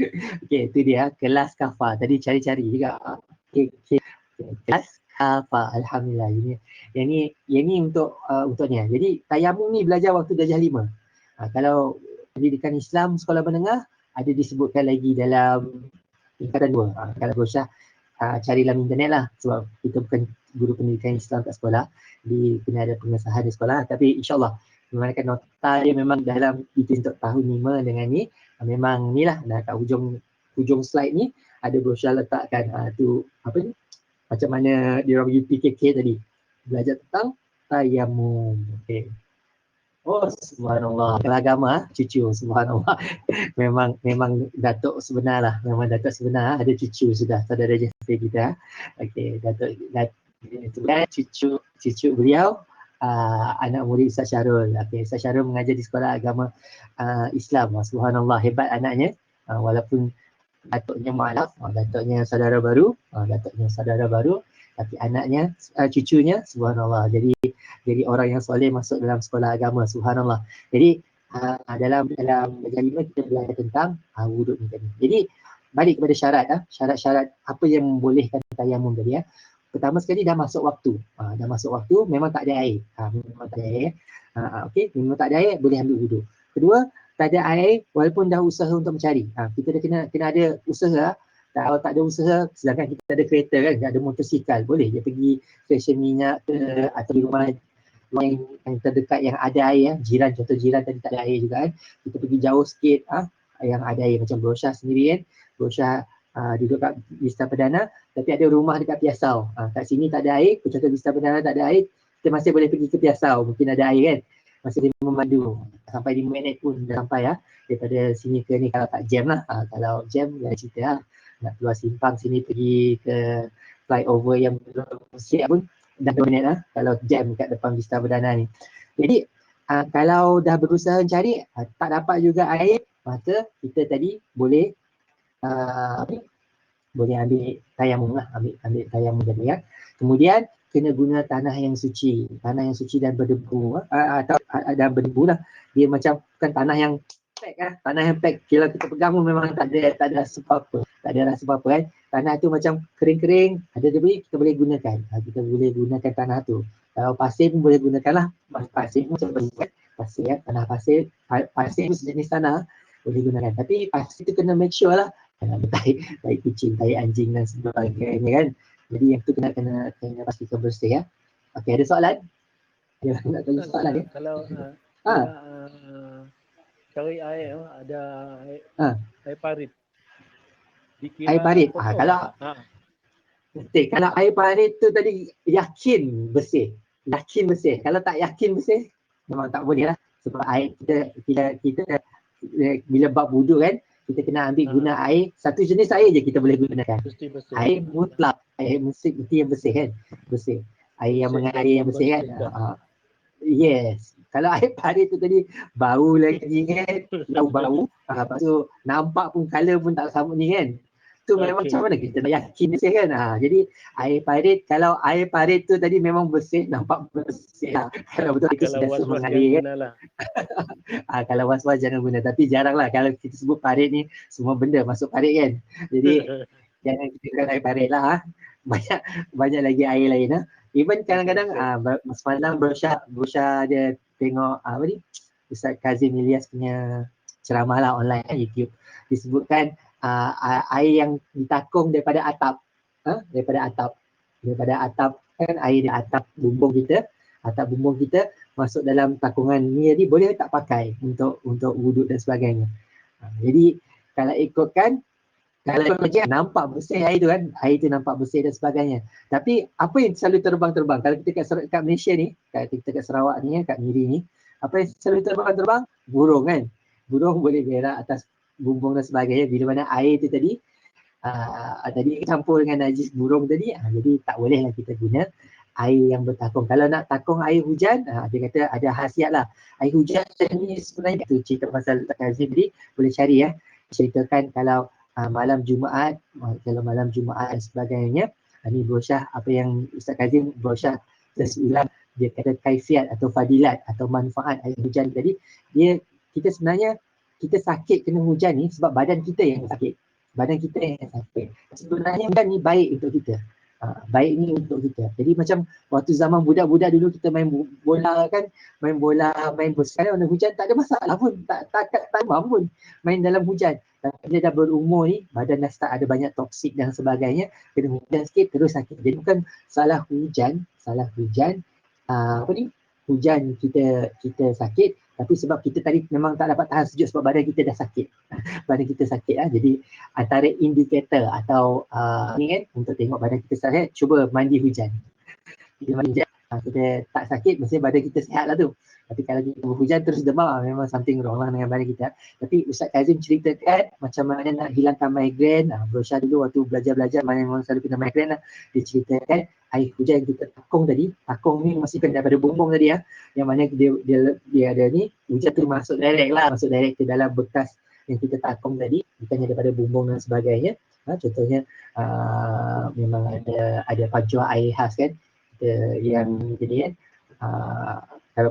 Okey, itu dia kelas kafah. Tadi cari-cari juga. Okey. Kelas kafah. Alhamdulillah. Yang ni untuk ni. Jadi tayamum ni belajar waktu darjah 5. Kalau pendidikan Islam sekolah menengah ada disebutkan lagi dalam tingkatan 2. Kalau Rosyah cari dalam internet lah, sebab kita bukan guru pendidikan Islam kat sekolah, kena ada pengesahan di sekolah. Tapi insyaAllah memangkan nota dia memang dalam itu untuk tahun 5 dengan ni, memang ni lah, kat hujung slide ni ada brosur letakkan tu apa ni, macam mana dia orang pergi PKK tadi, belajar tentang tayamum. Okay. Oh subhanallah, agama cucu, subhanallah. memang datuk sebenar lah, memang datuk sebenar, ada cucu sudah, saudara Jeffrey kita. Okey, datuk cucu beliau anak murid Ustaz Syarul. Okey, Ustaz Syarul mengajar di sekolah agama Islam. Subhanallah, hebat anaknya. Walaupun datuknya maaf, datuknya saudara baru, tapi anaknya, cucunya, subhanallah. Jadi orang yang soleh masuk dalam sekolah agama, subhanallah. Jadi dalam darjah 5 kita belajar tentang wuduk ni tadi. Jadi balik kepada syarat-syarat apa yang membolehkan tayamum tadi ya. Pertama sekali dah masuk waktu. Dah masuk waktu, memang tak ada air. Memang tak ada air. Okey, memang tak ada air, boleh ambil wuduk. Kedua, tak ada air walaupun dah usaha untuk mencari. Kita dah kena ada usaha. Kalau tak ada usaha, sedangkan kita ada kereta kan, ada motosikal, boleh je pergi stesen minyak ke, atau di rumah yang terdekat yang ada air, contoh jiran tadi tak ada air juga kan, kita pergi jauh sikit yang ada air, macam Berosyah sendiri kan, Berosyah duduk kat Vista Perdana tapi ada rumah dekat Piasau. Kat sini tak ada air, contoh Vista Perdana tak ada air, kita masih boleh pergi ke Piasau, mungkin ada air kan, masih boleh memandu sampai 5 minit pun dah sampai daripada sini ke ni, kalau tak jam lah. Kalau jam dah cerita nak keluar simpang sini pergi ke flyover yang belum siap pun dah 2 minit kalau jam kat depan Vista Perdana ni. Jadi kalau dah berusaha mencari tak dapat juga air, maka kita tadi boleh boleh ambil tayamum lah, ambil tayamum tadi ya. Kemudian kena guna tanah yang suci dan berdebu atau dan berdebu lah. Dia macam bukan tanah yang pack tanah yang pack, kalau kita pegang pun memang tak ada rasa apa-apa kan. Tanah tu macam kering-kering, ada debu, kita boleh gunakan. Kita boleh gunakan tanah tu. Kalau pasir pun boleh gunakan lah. Pasir pun macam pasir ya, tanah pasir tu sejenis tanah boleh gunakan. Tapi pasir tu kena make sure lah, kena tai kucing, tai anjing dan sebagainya kan. Jadi yang tu kena pastikan bersih ya. Okey, ada soalan? Ya, nak tanya soalan ya. Kalau cari air ada air parit. Air parit. Kalau air parit tu tadi yakin bersih. Kalau tak yakin bersih, memang tak boleh lah. Sebab air kita bila bab wuduk kan, kita kena ambil guna air, satu jenis air je kita boleh gunakan. Air mutlak, air mesti yang bersih kan. Bersih. Air yang mengalir yang bersih kan. Yes. Kalau air parit tu tadi bau lagi kan, bau. Lepas tu nampak pun color pun tak sama ni kan. Tu memang macam mana kita nak yakin bersih kan. Jadi air parit, kalau air parit tu tadi memang bersih, nampak bersih lah. Kalau betul itu sentiasa mengalir kan. Kalau was-was jangan guna. Tapi jarang lah kalau kita sebut parit ni, semua benda masuk parit kan. Jadi jangan kita guna air parit lah. Banyak lagi air lain Even kadang-kadang semalam Berosyah dia tengok apa ni, Ustaz Kazim Ilyas punya ceramah lah online YouTube, disebutkan air yang ditakung daripada atap kan, air di atap bumbung kita masuk dalam takungan ni, jadi boleh tak pakai untuk wuduk dan sebagainya. Jadi kalau ikutkan, kalau nampak bersih air tu kan, air tu nampak bersih dan sebagainya. Tapi apa yang selalu terbang-terbang? Kalau kita kat Malaysia ni, kita kat Sarawak ni, kat Miri ni, apa yang selalu terbang-terbang? Burung kan. Burung boleh berak atas bumbung dan sebagainya. Bila mana air tu tadi campur dengan najis burung tadi, jadi tak bolehlah kita guna air yang bertakung. Kalau nak takung air hujan, dia kata ada khasiat lah. Air hujan ni sebenarnya tu cerita pasal Ustaz Kazim tadi, boleh cari ya. Ceritakan kalau malam Jumaat, kalau malam Jumaat dan sebagainya. Ni brosyah apa yang Ustaz Kazim brosyah ulang, dia kata kaifiat atau fadilat atau manfaat air hujan tadi. Kita sebenarnya kita sakit kena hujan ni sebab badan kita yang sakit. Badan kita yang sakit. Sebenarnya hujan ni baik untuk kita. Baik ni untuk kita. Jadi macam waktu zaman budak-budak dulu kita main bola kan, main bola, main bola. Sekarang ada hujan tak ada masalah pun, tak pun main dalam hujan. Tapi dia dah berumur ni, badan dah start ada banyak toksik dan sebagainya, kena hujan sikit terus sakit. Jadi bukan salah hujan, hujan kita sakit, tapi sebab kita tadi memang tak dapat tahan sejuk sebab badan kita dah sakit. Badan kita sakit lah. Jadi antara indikator atau ni kan untuk tengok badan kita sakit, cuba mandi hujan. Kita mandi hujan, kita tak sakit, mesti badan kita sihat lah tu. Tapi kalau kita berhujan terus demam, memang something wrong lah dengan badan kita. Tapi Ustaz Kazim ceritakan macam mana nak hilangkan migrain. Brosyah dulu waktu belajar-belajar, mana memang selalu kena migrain lah. Dia ceritakan air hujan yang kita takung tadi, takung ni masukkan daripada bumbung tadi ya. Yang mana dia ada ni, hujan tu masuk direct ke dalam bekas yang kita takung tadi, bukannya daripada bumbung dan sebagainya. Contohnya memang ada pancuran air khas kan, yang jadi kan, kalau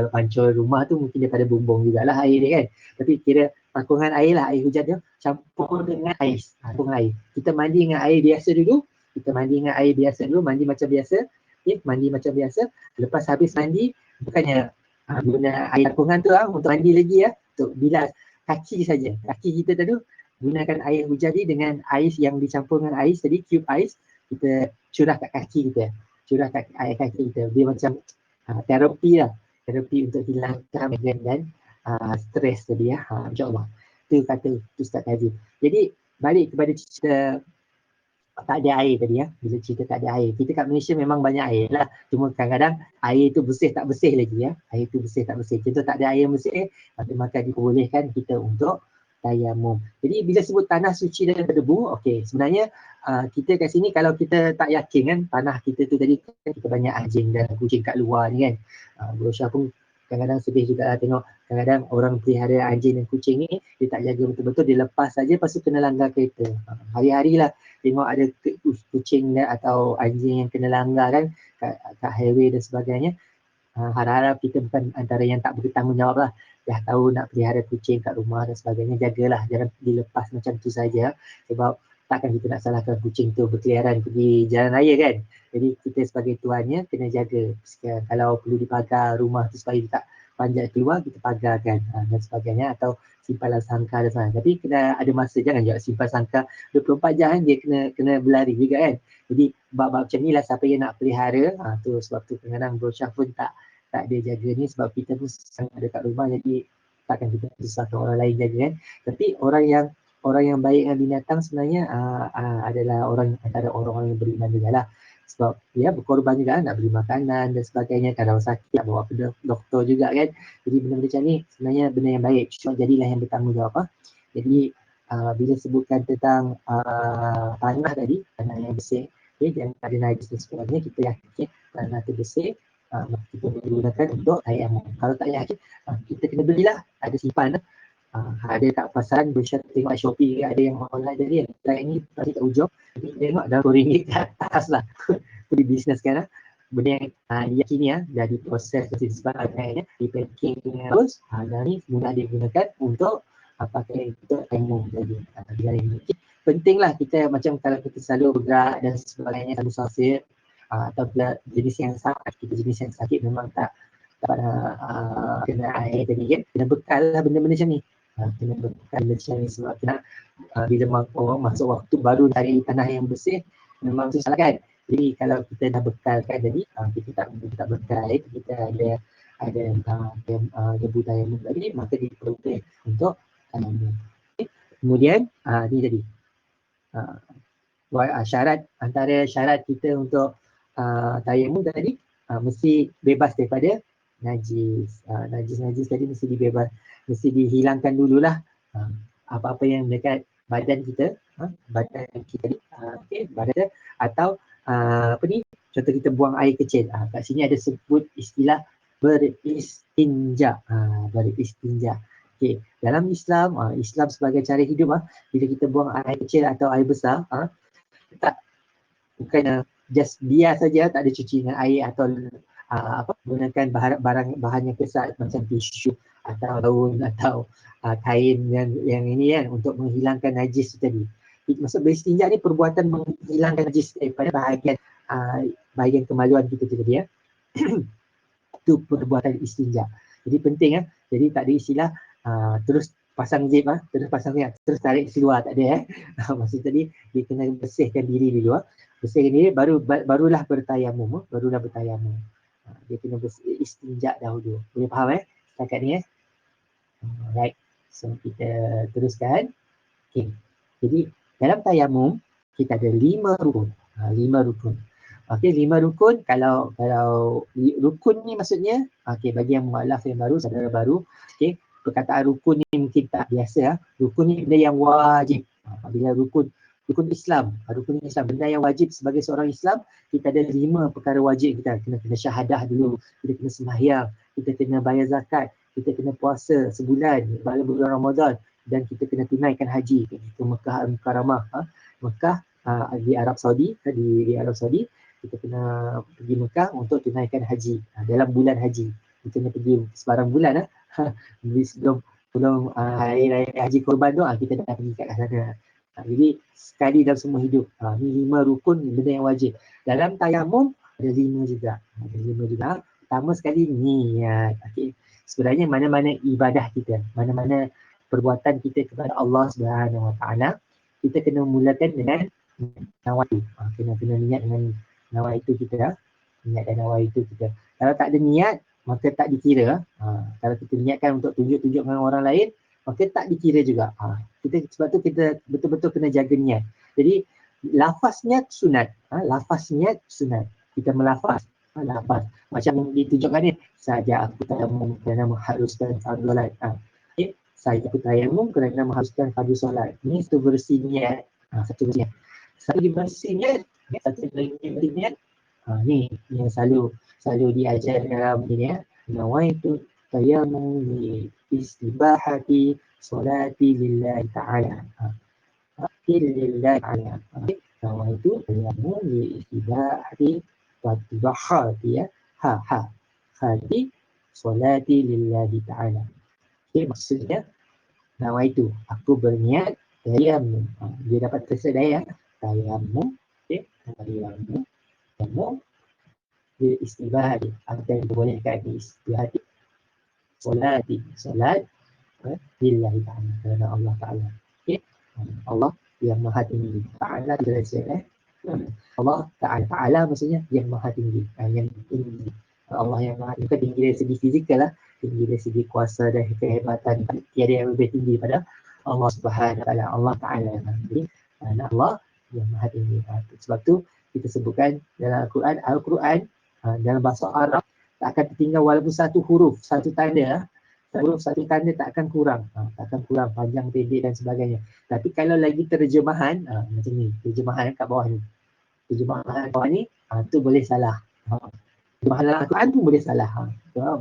pancur rumah tu mungkin daripada bumbung jugalah air dia kan. Tapi kira takungan air lah, air hujan tu campur dengan ais. Takungan air. Kita mandi dengan air biasa dulu. Mandi macam biasa. Mandi macam biasa. Lepas habis mandi, bukannya guna air takungan tu untuk mandi lagi ya. Untuk bilas kaki saja. Kaki kita tadi gunakan air hujan ni dengan ais yang dicampur dengan ais tadi, cube ais. Kita curah kat kaki kita. Air kaki kita. Dia macam terapi lah. Terapi untuk hilangkan migrain dan stres tadi ya. InsyaAllah. Itu kata Ustaz Kazim. Jadi balik kepada cerita tak ada air tadi ya. Bila cerita tak ada air. Kita kat Malaysia memang banyak air lah. Cuma kadang-kadang air tu bersih tak bersih lagi ya. Air tu bersih tak bersih. Contoh tak ada air yang bersih, maka diperbolehkan kita untuk tayamum. Jadi bila sebut tanah suci dan berdebu, okey, sebenarnya kita kat sini kalau kita tak yakin kan tanah kita tu tadi kan kita banyak anjing dan kucing kat luar ni kan. Brosyah pun kadang-kadang sedih juga lah tengok kadang-kadang orang pelihara anjing dan kucing ni dia tak jaga betul-betul, dia lepas saja lepas tu kena langgar kereta. Hari-hari lah tengok ada kucing atau anjing yang kena langgar kan kat highway dan sebagainya. Harap-harap kita bukan antara yang tak bertanggungjawab lah. Dah tahu nak pelihara kucing kat rumah dan sebagainya, jagalah, jangan dilepas macam tu saja. Sebab takkan kita nak salahkan kucing tu berkeliaran pergi jalan raya kan. Jadi kita sebagai tuannya kena jaga. Kalau perlu dipagar rumah tu supaya dia tak panjat keluar, kita pagarkan dan sebagainya. Atau simpanan sangka dan sebagainya. Tapi kena ada masa, jangan juga simpan sangka 24 jam kan, dia kena berlari juga kan. Jadi bab-bab macam ni lah siapa yang nak pelihara, tu sebab tu kadang-kadang brosyah pun tak ada jaga ni sebab kita pun sangat ada kat rumah, jadi takkan kita susahkan orang lain jaga kan. Tapi orang yang baik dengan binatang sebenarnya adalah antara orang-orang yang beriman juga lah. Sebab dia berkorban juga nak beli makanan dan sebagainya, kalau sakit nak bawa ke doktor juga kan. Jadi benda-benda macam ni sebenarnya benda yang baik, cuma jadilah yang bertanggungjawab. Jadi bila sebutkan tentang tanah tadi, tanah yang bersih, jangan ada najis dan sebagainya, kita yakin tanah tu bersih, kita gunakan untuk tayamum. Kalau tak yakin, kita kena belilah, ada simpan lah. Ada kat pasaran, Brosyah tengok Shopee ada yang online tadi, yang ni tadi kat ujung, tengok dah RM2 kat atas lah. Di bisnes kan lah. Benda yang diyakini dah diproses dan sebagainya, di packing terus, dan ni mudah digunakan untuk pakai untuk tayamum tadi. Pentinglah kita macam kalau kita selalu bergerak dan sebagainya, selalu sakit, atau jenis yang sakit memang tak kena air tadi kan, kena bekal lah benda-benda macam ni. Kena bekal macam ni sebab kena bila orang masuk waktu baru dari tanah yang bersih memang susah kan. Jadi kalau kita dah bekalkan tadi, kita tak bekal, kita ada debu tayamum tadi, maka diperlukan untuk tayamum. Kemudian ni tadi syarat, antara syarat kita untuk tayamum tadi mesti bebas daripada najis. Najis tadi mesti dihilangkan dululah. Apa-apa yang dekat badan kita, badan kita ni, badan atau Contoh kita buang air kecil. Kat sini ada sebut istilah beristinja. Beristinja. Okey, dalam Islam, Islam sebagai cara hidup, bila kita buang air kecil atau air besar, tak bukan just biar saja, tak ada cuci dengan air atau gunakan bahan yang kesat macam tisu atau daun atau kain yang ini kan untuk menghilangkan najis tadi. Maksud beristinja ni perbuatan menghilangkan najis daripada bahagian kemaluan kita tadi ya. Itu perbuatan istinja. Jadi penting Jadi tak ada istilah terus pasang zip terus pasang zip, terus tarik keluar, tak ada maksud tadi dia kena bersihkan diri dulu bersihkan diri barulah bertayamum, dia kena istinja dahulu. Boleh faham setakat ni Alright. So kita teruskan. Okay. Jadi dalam tayamum kita ada 5 rukun. 5 rukun. Okey, 5 rukun. Kalau rukun ni maksudnya bagi yang mualaf yang baru, saudara baru, perkataan rukun ni mungkin tak biasa. Rukun ni benda yang wajib. Bila rukun Islam, benda yang wajib sebagai seorang Islam, kita ada 5 perkara wajib kita. Kena syahadah dulu, kita kena sembahyang, kita kena bayar zakat, kita kena puasa sebulan pada bulan Ramadan, dan kita kena tunaikan haji ke Mekah Al-Mukarramah. Mekah di Arab Saudi, di Arab Saudi kita kena pergi Mekah untuk tunaikan haji dalam bulan haji. Kita kena pergi sebarang bulan sebelum hari raya haji korban tu kita dah pergi kat sana. Jadi sekali dalam semua hidup. Ni 5 rukun benda yang wajib. Dalam tayamum ada 5 juga. Pertama sekali niat. Sebenarnya mana-mana ibadah kita, mana-mana perbuatan kita kepada Allah Subhanahu Wa Taala, kita kena mulakan dengan nawaitu. Kena niat dengan nawaitu kita. Niat dan nawaitu kita. Kalau tak ada niat, maka tak dikira. Kalau kita niatkan untuk tunjuk-tunjuk dengan orang lain, maka tak dikira juga. Sebab tu kita betul-betul kena jaga niat. Jadi lafaz niat sunat. Kita melafaz. Macam ditunjukkan ni, saja aku tayamum kerana mengharuskan fardu solat. Saya aku tayamum kerana mengharuskan fardu solat. Ni satu versi niat. Satu versi niat. Satu lagi versi niat. Ni yang selalu diajar dalam ini nawaitu tayamum li istibahati solati lillahi ta'ala. Lillahi ta'ala. Nawaitu tayamum li istibahati hati solati lillahi ta'ala. Maksudnya nawaitu, aku berniat tayamum. Dia dapat tersedaya tayamum. Tayamum istibahati, apa yang dibolehkan istibahati solat lillahi ta'ala, kerana Allah Ta'ala. Allah yang maha tinggi. Ta'ala tidak ada Allah Ta'ala maksudnya yang maha tinggi, yang tinggi. Allah yang maha tinggi dari segi fizikal tinggi dari segi kuasa dan kehebatan, tiada yang lebih tinggi pada Allah Subhanahu Wa Taala. Allah Ta'ala. Jadi Allah yang maha tinggi. Sebab tu kita sebutkan dalam Al-Quran dalam bahasa Arab tak akan tertinggal walaupun satu huruf, satu tanda. Satu tanda tak akan kurang. Panjang, pendek dan sebagainya. Tapi kalau lagi terjemahan, macam ni, terjemahan kat bawah ni. Terjemahan kat bawah ni, tu boleh salah. Terjemahan dalam Al-Quran tu boleh salah.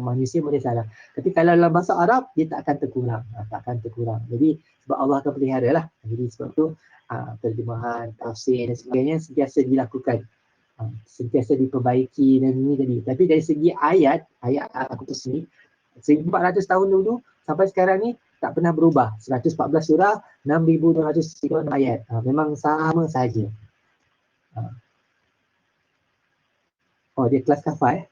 Manusia boleh salah. Tapi kalau dalam bahasa Arab, dia tak akan terkurang. Jadi, sebab Allah akan pelihara lah. Jadi, sebab tu, terjemahan, tafsir dan sebagainya sentiasa dilakukan. Sentiasa diperbaiki dan ini tadi. Tapi dari segi ayat Al-Quds ni, 1400 tahun dulu sampai sekarang ni tak pernah berubah. 114 surah, 6236 ayat. Memang sama saja. Oh, dia kelas kafah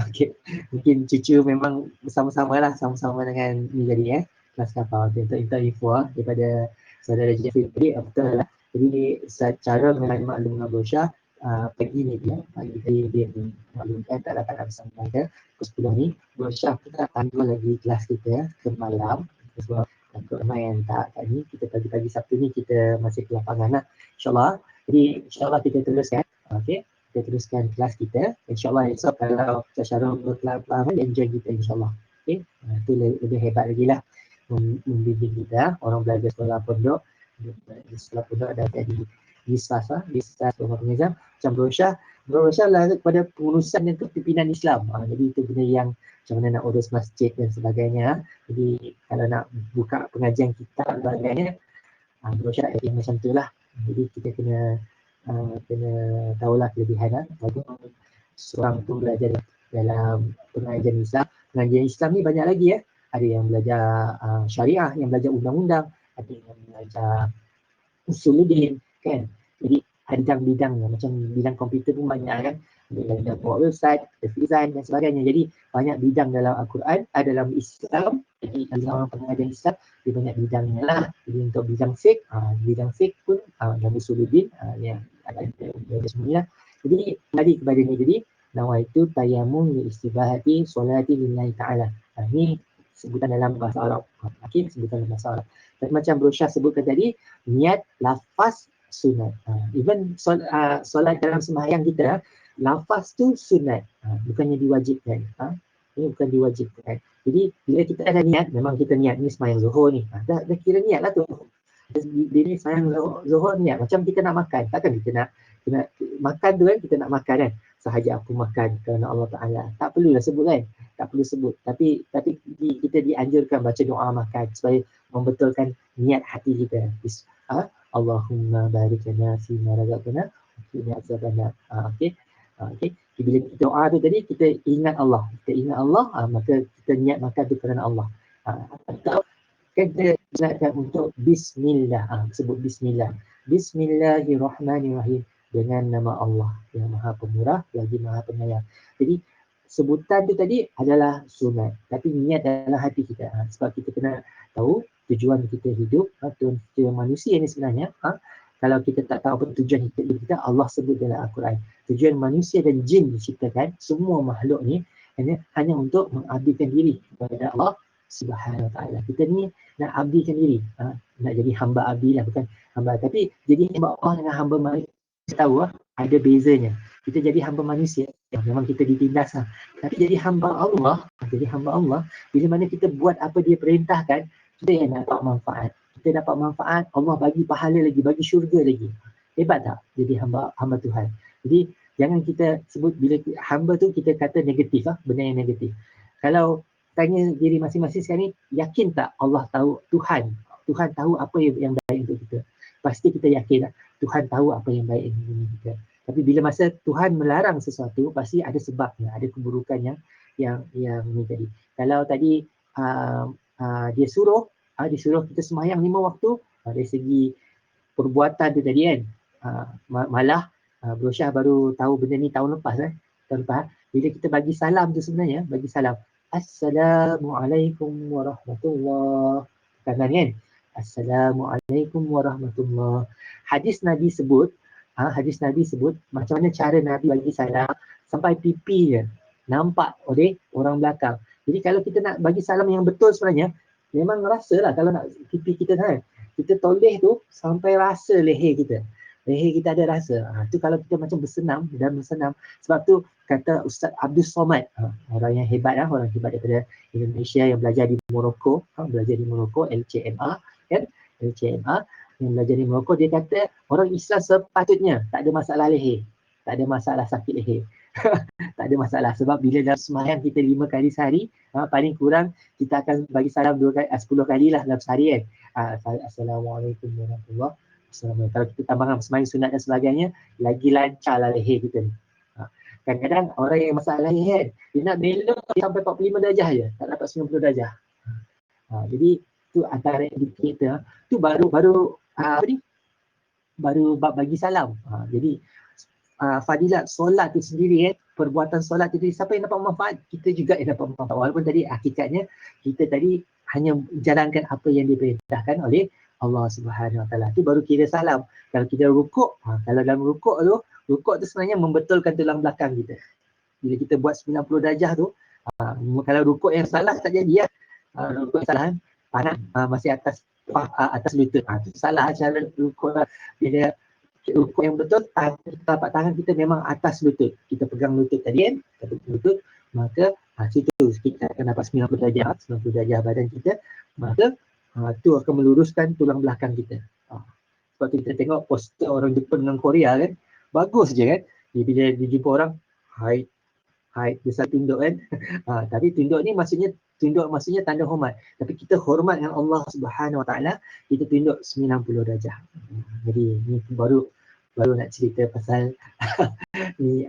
Okey. Mungkin cucu memang sama-sama dengan ni tadi kelas kafah. Untuk info daripada saudara Jeffrey tadi, betul lah. Jadi secara maklum dengan Bosya, pagi tadi dia maklumkan tak dapat sampaikan pukul 10 ni. Bosya kita tangguh lagi kelas kita ke malam. Sebab untuk ramai yang tak ni, kita pagi-pagi Sabtu ni kita masih ke lapangan lah. InsyaAllah. Jadi insyaAllah kita teruskan. Okey. Kita teruskan kelas kita. InsyaAllah esok kalau Syarul berkelapangan, enjoy kita insyaAllah. Okey. Itu lebih hebat lagi lah. Membimbing kita, orang belajar sekolah pondok. Di sekolah pondok dah jadi disas Tuan Nizam, macam berusaha lah kepada pengurusan dan kepimpinan Islam. Jadi itu benda yang macam mana nak urus masjid dan sebagainya. Jadi kalau nak buka pengajian kitab dan sebagainya, berusaha yang macam tu lah. Jadi kita kena tahulah kelebihan lah. Bagaimana seorang tu belajar dalam pengajian Islam. Pengajian Islam ni banyak lagi ya. Ada yang belajar syariah, yang belajar undang-undang, ada yang belajar usuluddin kan. Jadi bidang-bidangnya macam bidang komputer pun banyak kan. Ada buat website, design dan sebagainya. Jadi banyak bidang dalam Al-Quran, dalam Islam. Jadi dalam pengajian Islam dia banyak bidangnya lah. Jadi untuk bidang fiqh pun dalam usuluddin yang ada semua lah. Jadi kembali kepada ni, jadi nawaitu tayammum li istibahati solati lillahi ta'ala. Ini sebutan dalam bahasa Arab. Sebutan dalam bahasa Arab. Dan macam Bro Syah sebutkan tadi, niat lafaz sunat. Even solat dalam sembahyang kita, lafaz tu sunat. Bukannya diwajibkan. Ini bukan diwajibkan. Jadi bila kita ada niat, memang kita niat ni sembahyang zuhur ni. Dah kira niat lah tu. Dia ni sembahyang zuhur niat. Macam kita nak makan. Takkan kita nak makan tu kan, kita nak makan kan. Sahaja aku makan kerana Allah Ta'ala. Tak perlulah sebut kan. Tak perlu sebut. Tapi kita dianjurkan baca doa makan supaya membetulkan niat hati kita. Allahumma barik lana fi ma razaqtana wa qina azabannar. Okey. Bila kita doa tu tadi, kita ingat Allah. Maka kita niat makan tu kerana Allah. Atau kita ingatkan untuk bismillah. Sebut bismillah. Bismillahirrahmanirrahim. Dengan nama Allah yang Maha Pemurah lagi Maha Penyayang. Jadi sebutan tu tadi adalah sunat, tapi niat dalam hati kita. Sebab kita kena tahu tujuan kita hidup, tujuan manusia ni sebenarnya. Kalau kita tak tahu apa tujuan hidup kita, Allah sebut dalam Al-Quran. Tujuan manusia dan jin diciptakan, semua makhluk ni hanya untuk mengabdikan diri kepada Allah Subhanahu Wa Taala. Kita ni nak abdikan diri, nak jadi hamba abdi lah, bukan hamba. Tapi jadi hamba Allah dengan hamba manusia, tahu ada bezanya. Kita jadi hamba manusia, memang kita ditindas lah. Tapi jadi hamba Allah, bila mana kita buat apa dia perintahkan, kita yang dapat manfaat. Kita dapat manfaat, Allah bagi pahala lagi, bagi syurga lagi. Hebat tak jadi hamba Tuhan? Jadi jangan kita sebut bila hamba tu kita kata negatif benda yang negatif. Kalau tanya diri masing-masing sekarang ni, yakin tak Allah tahu, Tuhan tahu apa yang baik untuk kita? Pasti kita yakin Tuhan tahu apa yang baik untuk kita. Tapi bila masa Tuhan melarang sesuatu, pasti ada sebabnya, ada keburukannya yang ni tadi. Kalau tadi dia suruh kita sembahyang 5 waktu, dari segi perbuatan tu tadi kan, malah Bro Syah baru tahu benda ni tahun lepas. Bila kita bagi salam tu sebenarnya, Assalamualaikum warahmatullahi wabarakatuh kan? Assalamualaikum warahmatullahi. Hadis Nabi sebut macam mana cara Nabi bagi salam sampai pipi je nampak oleh orang belakang. Jadi kalau kita nak bagi salam yang betul sebenarnya, memang rasalah kalau nak pipi kita kan, kita toleh tu sampai rasa leher kita ada rasa. Tu kalau kita macam bersenam. Sebab tu kata Ustaz Abdul Somad, orang yang hebat daripada Indonesia yang belajar di Morocco, LCMA kan, yang belajar di Morocco, dia kata orang Islam sepatutnya tak ada masalah leher, tak ada masalah sakit leher. Tak ada masalah, sebab bila dalam sembahyang kita 5 kali sehari, paling kurang kita akan bagi salam 10 kali lah dalam sehari kan. Assalamualaikum warahmatullahi wabarakatuh. Kalau kita tambahkan sembahyang sunat dan sebagainya, lagi lancar lah leher kita ni. Kadang-kadang orang yang masalah leher, dia nak belok sampai 45 darjah je, tak dapat 90 darjah. Jadi tu antara indikator, tu baru bab bagi salam. Jadi fadilat solat tu sendiri, perbuatan solat tu, siapa yang dapat manfaat? Kita juga yang dapat manfaat. Walaupun tadi hakikatnya kita tadi hanya jalankan apa yang diperintahkan oleh Allah Subhanahu Wa Taala. Tu baru kira salam. Kalau kita rukuk, kalau dalam rukuk tu sebenarnya membetulkan tulang belakang kita. Bila kita buat 90 darjah tu, kalau rukuk yang salah tak jadi rukuk yang salah tangan masih atas lutut. Itu salah cara rukuk. Bila rukuk yang betul, telapak tangan kita memang atas lutut. Kita pegang lutut tadi kan, lutut, maka situ kita akan dapat 90 darjah badan kita, maka itu akan meluruskan tulang belakang kita. Sebab tu kita tengok poster orang Jepun dengan Korea kan, bagus je kan. Bila dia jumpa orang, hai, dia satu tunduk kan. Tapi tunduk ni maksudnya tanda hormat. Tapi kita hormat dengan Allah Subhanahu Wa Taala, kita tunduk 90 darjah. Jadi ni baru nak cerita pasal ni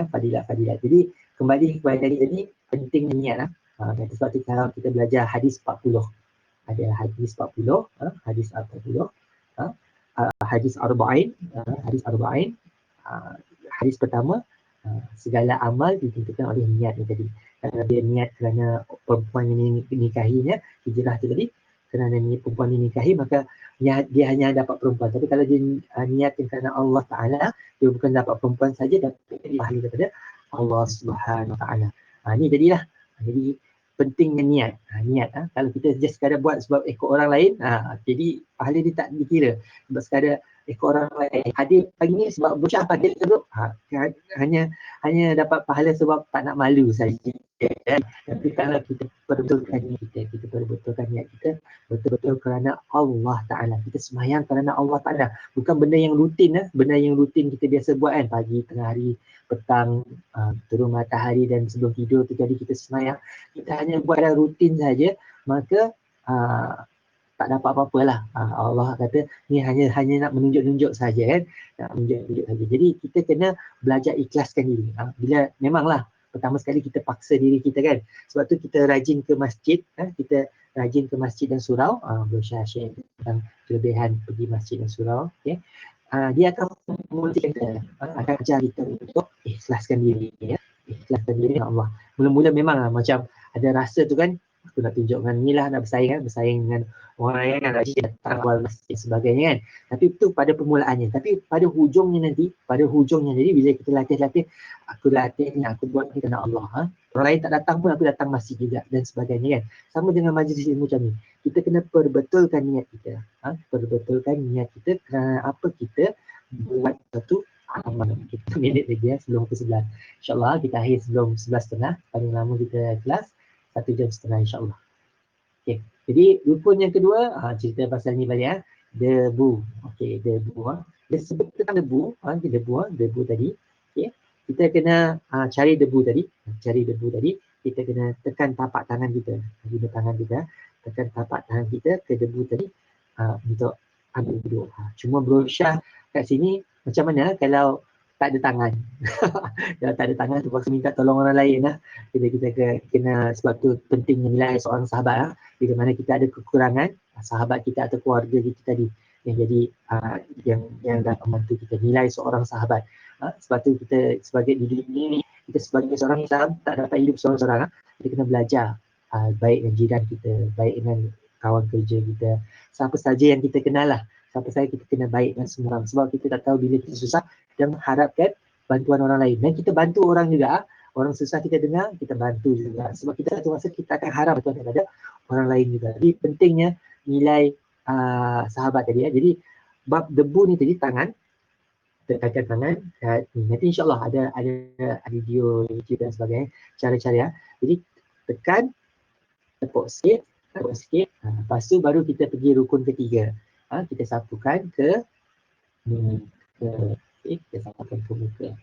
fadilat. Jadi kembali kepada tadi penting niat lah. Sebab tu kalau kita belajar hadis 40, ada hadis 40, hadis 40, hadis arba'in, hadis pertama, segala amal ditentukan oleh niat ni tadi. Kalau dia niat kerana perempuan yang nikahinya, hijrah tu tadi, kerana perempuan yang nikahi, maka dia hanya dapat perempuan. Tapi kalau dia niatkan kerana Allah Ta'ala, dia bukan dapat perempuan saja, dapat pahala daripada Allah Subhanahu Wa Ta'ala. Ni jadilah. Jadi pentingnya niat. Kalau kita just sekadar buat sebab ikut orang lain, jadi pahala dia tak dikira. Sebab sekadar ikut orang lain. Hadir pagi ni sebab berusaha hadir duduk, hanya dapat pahala sebab tak nak malu saja. Tapi kalau kita perbetulkan niat kita, betul-betul kerana Allah Ta'ala. Kita semayang kerana Allah Ta'ala. Bukan benda yang rutin, benda yang rutin kita biasa buat kan. Pagi, tengah hari, petang, turun matahari dan sebelum tidur tu jadi kita semayang. Kita hanya buat rutin saja, maka tak dapat apa-apa lah. Allah kata ni hanya nak menunjuk-nunjuk saja kan. Nak menunjuk-nunjuk saja. Jadi kita kena belajar ikhlaskan diri. Bila memanglah pertama sekali kita paksa diri kita kan. Sebab tu kita rajin ke masjid, kita rajin ke masjid dan surau. Berusaha share tentang kelebihan pergi masjid dan surau. Okay. Dia akan memulihkan kita, akan ajar kita untuk ikhlaskan diri. Ikhlaskan diri dengan Allah. Mula-mula memang macam ada rasa tu kan, aku nak tunjukkan ni lah, nak bersaing dengan orang yang rajin datang awal masjid sebagainya kan. Tapi itu pada permulaannya. Tapi pada hujungnya jadi bila kita latih, aku buat ni kerana Allah. Orang lain tak datang pun aku datang masjid juga dan sebagainya kan. Sama dengan majlis ilmu macam ni. Kita kena perbetulkan niat kita. Perbetulkan niat kita kerana apa kita buat satu amal. Kita minit lagi sebelum ke 11. InsyaAllah kita akhir sebelum 11.30. Paling lama kita kelas 1 jam setengah insyaAllah. Okay. Jadi rukun yang kedua, cerita pasal ni balik debu. Okey, debu. Dia sebut tentang debu, debu tadi. Okey. Kita kena cari debu tadi. Kita kena tekan tapak tangan kita. Guna tangan kita, tekan tapak tangan kita ke debu tadi untuk ambil wuduk. Cuma berusaha kat sini macam mana kalau tak ada tangan. Kalau tak ada tangan terpaksa minta tolong orang lain lah. Kita kena, sebab tu pentingnya nilai seorang sahabat lah. Bila mana kita ada kekurangan, sahabat kita atau keluarga kita tadi yang jadi yang dapat membantu kita, nilai seorang sahabat. Sebab tu kita sebagai di dunia ni, kita sebagai seorang Islam tak dapat hidup seorang-seorang. Kita kena belajar baik dengan jiran kita, baik dengan kawan kerja kita, siapa saja yang kita kenal lah. Siapa saja kita kena baik dengan semua orang. Sebab kita tak tahu bila kita susah, kita mengharapkan bantuan orang lain. Dan kita bantu orang juga. Orang susah kita dengar, kita bantu juga. Sebab kita satu masa kita akan harap bantuan daripada orang lain juga. Jadi pentingnya nilai sahabat tadi. Jadi bab debu ni tadi, tangan. Tekan tangan. Nanti insyaAllah ada video, YouTube dan sebagainya. Cara-cara. Jadi tekan, tepuk sikit. Lepas tu baru kita pergi rukun ketiga. Kita sapukan ke muka. Kita sapukan ke muka.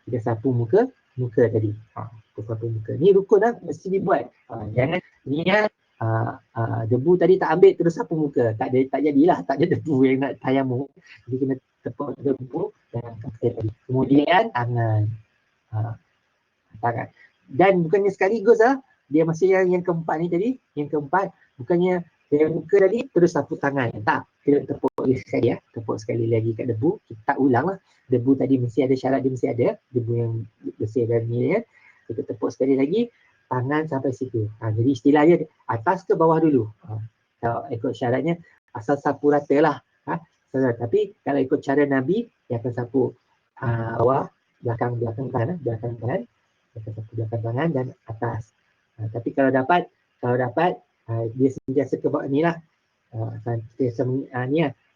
Kita sapu muka tadi. Kita sapu muka. Ni rukun mesti dibuat. Jangan niat debu tadi tak ambil terus sapu muka. Tak jadilah, tak ada debu yang nak tayamum. Jadi kena tepuk debu dan kaki tadi. Kemudian tangan. Dan bukannya sekaligus dia masih yang keempat ni tadi. Yang keempat bukannya yang muka tadi terus sapu tangan. Tak. Kita tepuk sekali tepuk sekali lagi kat debu. Kita tak ulang lah. Debu tadi mesti ada syarat, dia mesti ada. Debu yang bersih dan ni kita tepuk sekali lagi. Tangan sampai situ. Jadi istilahnya atas ke bawah dulu. Kalau ikut syaratnya asal sapu rata lah. Tapi kalau ikut cara Nabi, dia akan sapu bawah, belakang tangan. Belakang tangan. Dia akan sapu belakang tangan dan atas. Tapi kalau dapat dia sentiasa ke bawah ni lah.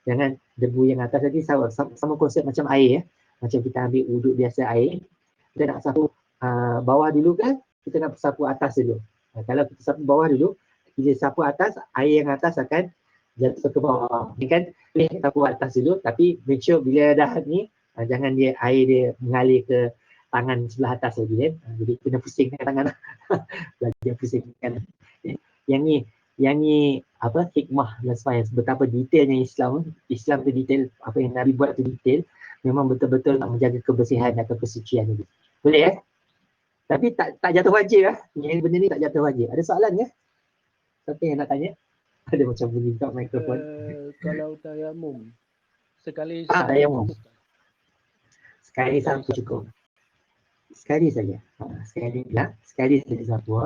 Jangan debu yang atas tadi sama konsep macam air Macam kita ambil wuduk biasa air. Kita nak sapu bawah dulu kan? Kita nak sapu atas dulu. Kalau kita sapu bawah dulu, bila sapu atas, air yang atas akan jatuh ke bawah. Ni kan boleh kita buat atas dulu, tapi make sure bila dah ni jangan dia air dia mengalir ke tangan sebelah atas lagi kan. Jadi kena pusingkan tangan. Belajar pusingkan. Yang ni apa hikmah dan science, betapa detailnya Islam tu detail, apa yang Nabi buat tu detail, memang betul-betul nak menjaga kebersihan atau kesucian ni. Boleh tapi tak jatuh wajib yang benda ni tak jatuh wajib. Ada soalan ke? Siapa yang nak tanya? Ada macam bunyi kat mikrofon. Kalau tayamum sekali tayamum cukup. sekali sapu cukup. Sekali saja. Sekali saja sapu.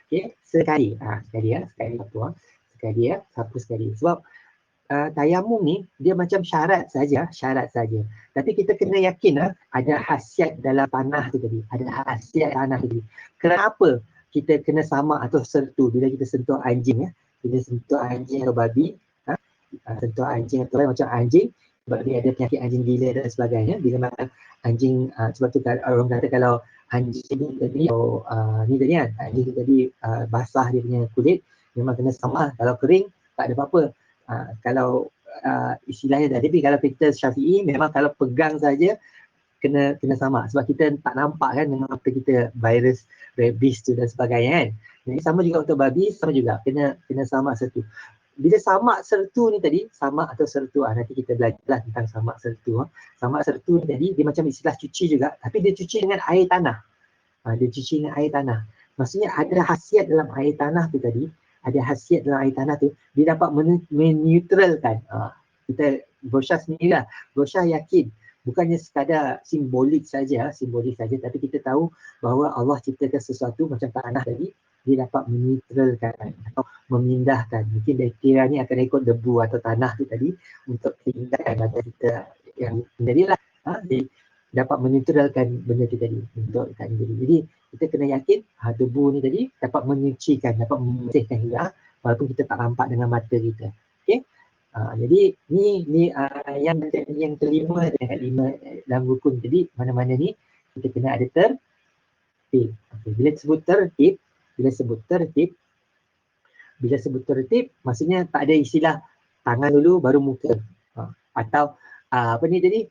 Okey, sekali. Sekali sapu. Sapu sekali. Sebab tayamum ni dia macam syarat saja. Tapi kita kena yakin ada khasiat dalam tanah tu tadi. Ada khasiat tanah tu tadi. Kenapa kita kena samak atau sertu bila kita sentuh anjing Bila sentuh anjing atau babi, sentuh anjing atau macam anjing, sebab dia ada penyakit anjing gila dan sebagainya. Bila makan anjing, sebab tu orang kata kalau anjing tadi atau ni tadi kan, anjing tadi basah dia punya kulit, memang kena samak. Kalau kering tak ada apa-apa. Kalau istilahnya tadi, tapi kalau kita Syafi'i memang kalau pegang saja kena samak, sebab kita tak nampak kan dengan mata kita virus rabies tu dan sebagainya kan. Jadi sama juga untuk babi, sama juga kena samak sertu. Bila samak sertu ni tadi, samak atau sertu, nanti kita belajarlah tentang samak sertu. Samak sertu ni tadi dia macam istilah cuci juga, tapi dia cuci dengan air tanah. Dia cuci dengan air tanah. Maksudnya ada khasiat dalam air tanah tu tadi, dia dapat meneutralkan. Kita Rosyah sendirilah, Rosyah yakin bukannya sekadar simbolik saja, tapi kita tahu bahawa Allah ciptakan sesuatu macam tanah tadi, dia dapat meneutralkan atau memindahkan. Mungkin bakteria ni akan ikut debu atau tanah tu tadi untuk pindahkan badan kita yang jadilah dia dapat meneutralkan benda tu tadi untuk ikan diri. Jadi kita kena yakin debu ni tadi dapat menyucikan, dapat membersihkan juga walaupun kita tak nampak dengan mata kita. Okey. Jadi ni yang kelima dalam rukun tadi, mana-mana ni kita kena ada tertib. Bila sebut tertib maksudnya tak ada istilah tangan dulu baru muka. Atau apa ni tadi,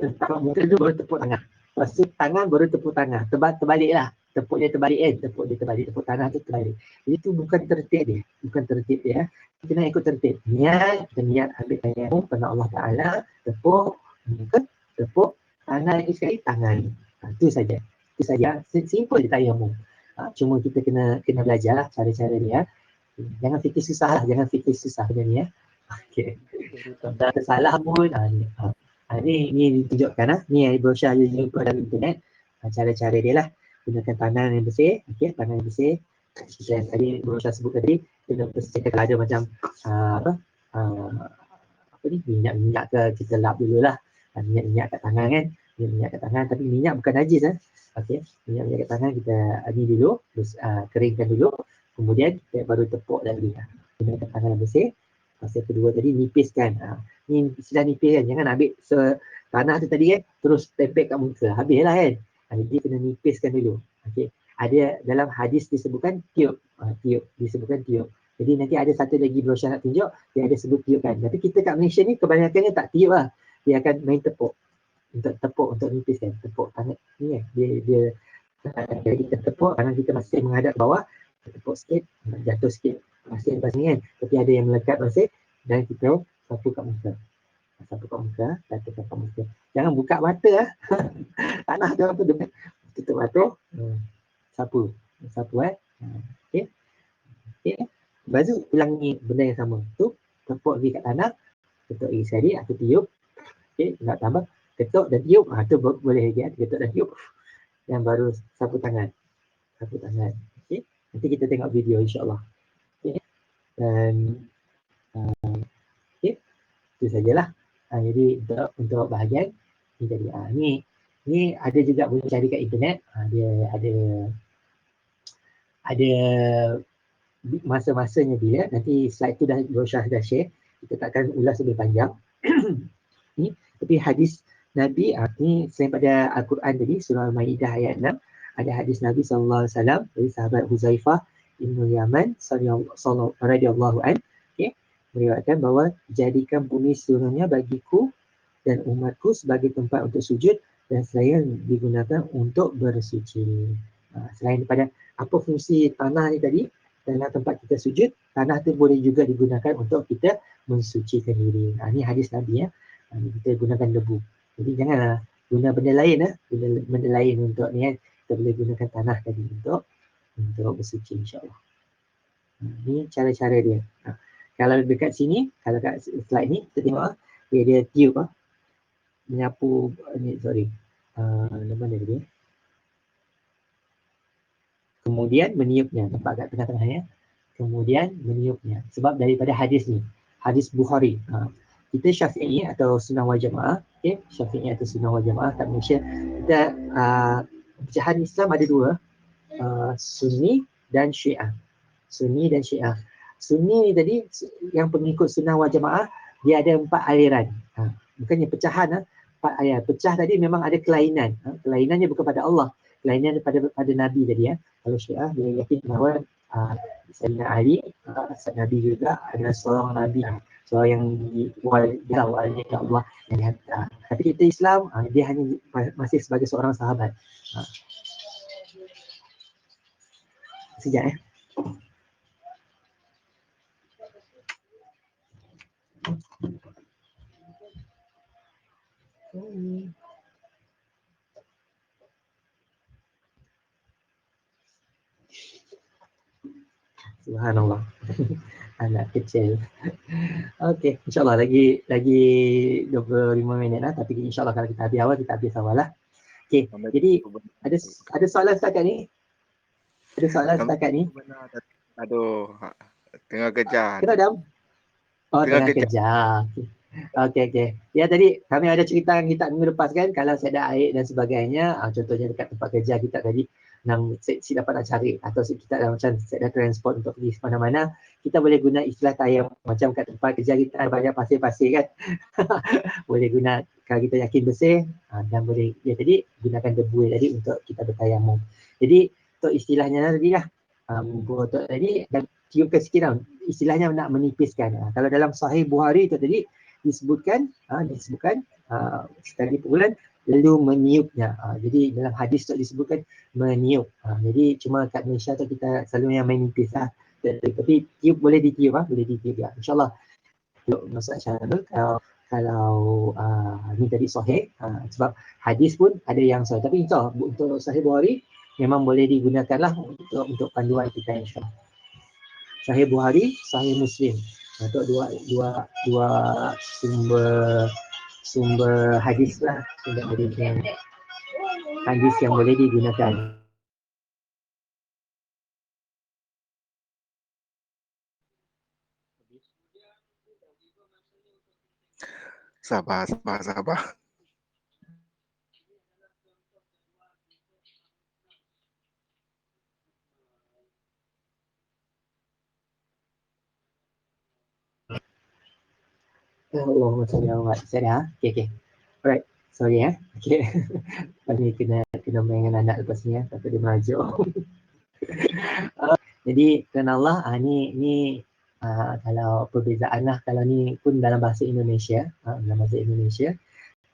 tepuk muka dulu baru tepuk tangan. Lepas tu tangan baru tepuk tangan. Terbaliklah. Tepuk dia terbalik. Tepuk tangan tu terbalik. Jadi tu bukan tertib dia. Kita nak ikut tertib. Kita niat ambil tayamum kerana Allah Ta'ala, tepuk muka, tepuk tangan lagi sekali, tangan. Itu saja. Simple je tayamum. Cuma kita kena belajar lah cara-cara dia. Jangan fikir susah benda ni Okey. Tak ada salah pun. Ni ditunjukkan ni brosur yang jumpa dalam internet. Cara-cara dia lah. Gunakan tangan yang bersih. Okey, tangan yang bersih. Kita tadi brosur sebut tadi, kita bersihkan kalau ada macam minyak ke, kita lap dululah. Minyak kat tangan kan. Minyak kat tangan, tapi minyak bukan najis Okey, minyak kat tangan kita ni dulu, keringkan dulu. Kemudian kita baru tepuk lagi. Gunakan tangan yang bersih. Pasal kedua tadi nipiskan. Ni istilah nipis kan. Jangan ambil tanah tu tadi kan, terus tepek kat muka. Habislah kan. Jadi kena nipiskan dulu. Okey. Ada dalam hadis disebutkan tiup. Disebutkan tiup. Jadi nanti ada satu lagi brosur nak tunjuk, dia ada sebut tiup kan. Tapi kita kat Malaysia ni kebanyakannya tak tiup lah. Dia akan main tepuk. Untuk nipiskan. Tepuk tangan ni kan. Dia kita tepuk, tangan kita masih menghadap bawah. Kita tepuk sikit, jatuh sikit. Masih lepas ni kan. Tapi ada yang melekat masih. Dan kita sapu kat muka. Jatuhkan kat muka. Jangan buka mata tanah tu apa tu. Tutup mata. Sapu Okey. Lepas tu ulangi benda yang sama. Tu tepuk lagi kat tanah. Ketuk lagi sekali atau tiup. Okey, nak tambah ketuk dan tiup. Tu boleh lagi ketuk dan tiup. Dan baru sapu tangan. Okey. Nanti kita tengok video insya-Allah. Okey. Dan okey. Itu sajalah. Jadi untuk bahagian ni tadi. Ni ada juga boleh cari kat internet. Dia ada masa-masanya bila. Nanti slide tu Rosyah dah share. Kita takkan ulas lebih panjang. Ni, tapi hadis Nabi ni selain pada Al-Quran tadi, surah Al-Maidah ayat 6, ada hadis Nabi SAW dari sahabat Huzaifah Ibn Yaman radhiyallahu anhu. Okay. meriwayatkan bahawa jadikan bumi seluruhnya bagiku dan umatku sebagai tempat untuk sujud dan selain digunakan untuk bersuci. Selain daripada apa fungsi tanah ni tadi, tanah tempat kita sujud, tanah tu boleh juga digunakan untuk kita mensucikan diri. Ni hadis Nabi ya. Kita gunakan debu. Jadi janganlah guna benda lain benda lain untuk ni kan. Kita boleh gunakan tanah tadi untuk bersuci insya-Allah. Ni cara-cara dia. Kalau dekat sini, kalau kat slide ni kita tengok dia tiup menyapu ni mana dia? Kemudian meniupnya, nampak kat tengah-tengah ya. Kemudian meniupnya. Sebab daripada hadis ni, hadis Bukhari. Kita Syafi'i atau Sunnah wal Jamaah, okey, Syafi'i atau Sunnah wal Jamaah kat Malaysia, kita pecahan Islam ada dua, Sunni dan Syiah. Sunni dan Syiah. Sunni ni tadi yang pengikut Sunnah wal Jamaah, dia ada 4 aliran. Bukannya pecahan 4 aliran. Pecah tadi memang ada kelainan. Kelainannya bukan pada Allah, kelainan pada Nabi tadi ya. Kalau Syiah dia yakin bahawa Sayyidina Ali, Nabi juga adalah seorang Nabi, seorang yang wali Allah yang dihantar. Tapi kita Islam, dia hanya masih sebagai seorang sahabat. Sekejap ya. Subhanallah. Anak kecil. Okey, insyaAllah lagi 25 minit lah. Tapi insyaAllah kalau kita habis awal, kita habis awal lah. Okey, jadi ada soalan setakat ni? Ada soalan setakat ni? Aduh, tengah kejar. Kenapa Dam? Oh, tengah kejar. Okey. Ya tadi kami ada cerita yang kita minggu lepas kan, kalau saya ada air dan sebagainya, contohnya dekat tempat kerja kita tadi, si dapat nak cari atau kita dah macam set dah transport untuk pergi mana-mana, kita boleh guna istilah tayam. Macam kat tempat kerja kita ada banyak pasir-pasir kan. Boleh guna kalau kita yakin bersih, dan boleh tadi gunakan debu tadi untuk kita bertayamum. Jadi untuk istilahnya tadi lah, untuk tadi dan tiupkan sikit lah, istilahnya nak menipiskan. Kalau dalam Sahih Bukhari tu tadi disebutkan sekali bulan lalu meniupnya. Jadi dalam hadis tu disebutkan meniup. Jadi cuma kat Malaysia tu kita selalu yang menipis lah. Tapi tiup boleh ditiup boleh ditiup ya. InsyaAllah tiup Ustaz Syarul kalau ni tadi sahih, sebab hadis pun ada yang sahih. Tapi insyaAllah untuk Sahih Bukhari memang boleh digunakan lah untuk panduan kita insyaAllah. Sahih Bukhari, Sahih Muslim. Untuk dua sumber hadis lah, hadis yang boleh digunakan. Sabar. Allahumma salli ala Muhammad. Saya dah. Okey. Alright. Sorry ya. Okey. Tadi kena main dengan anak lepas ni ya. Tapi dia merajuk. Jadi kerana Allah ni kalau perbezaan lah, kalau ni pun dalam bahasa Indonesia,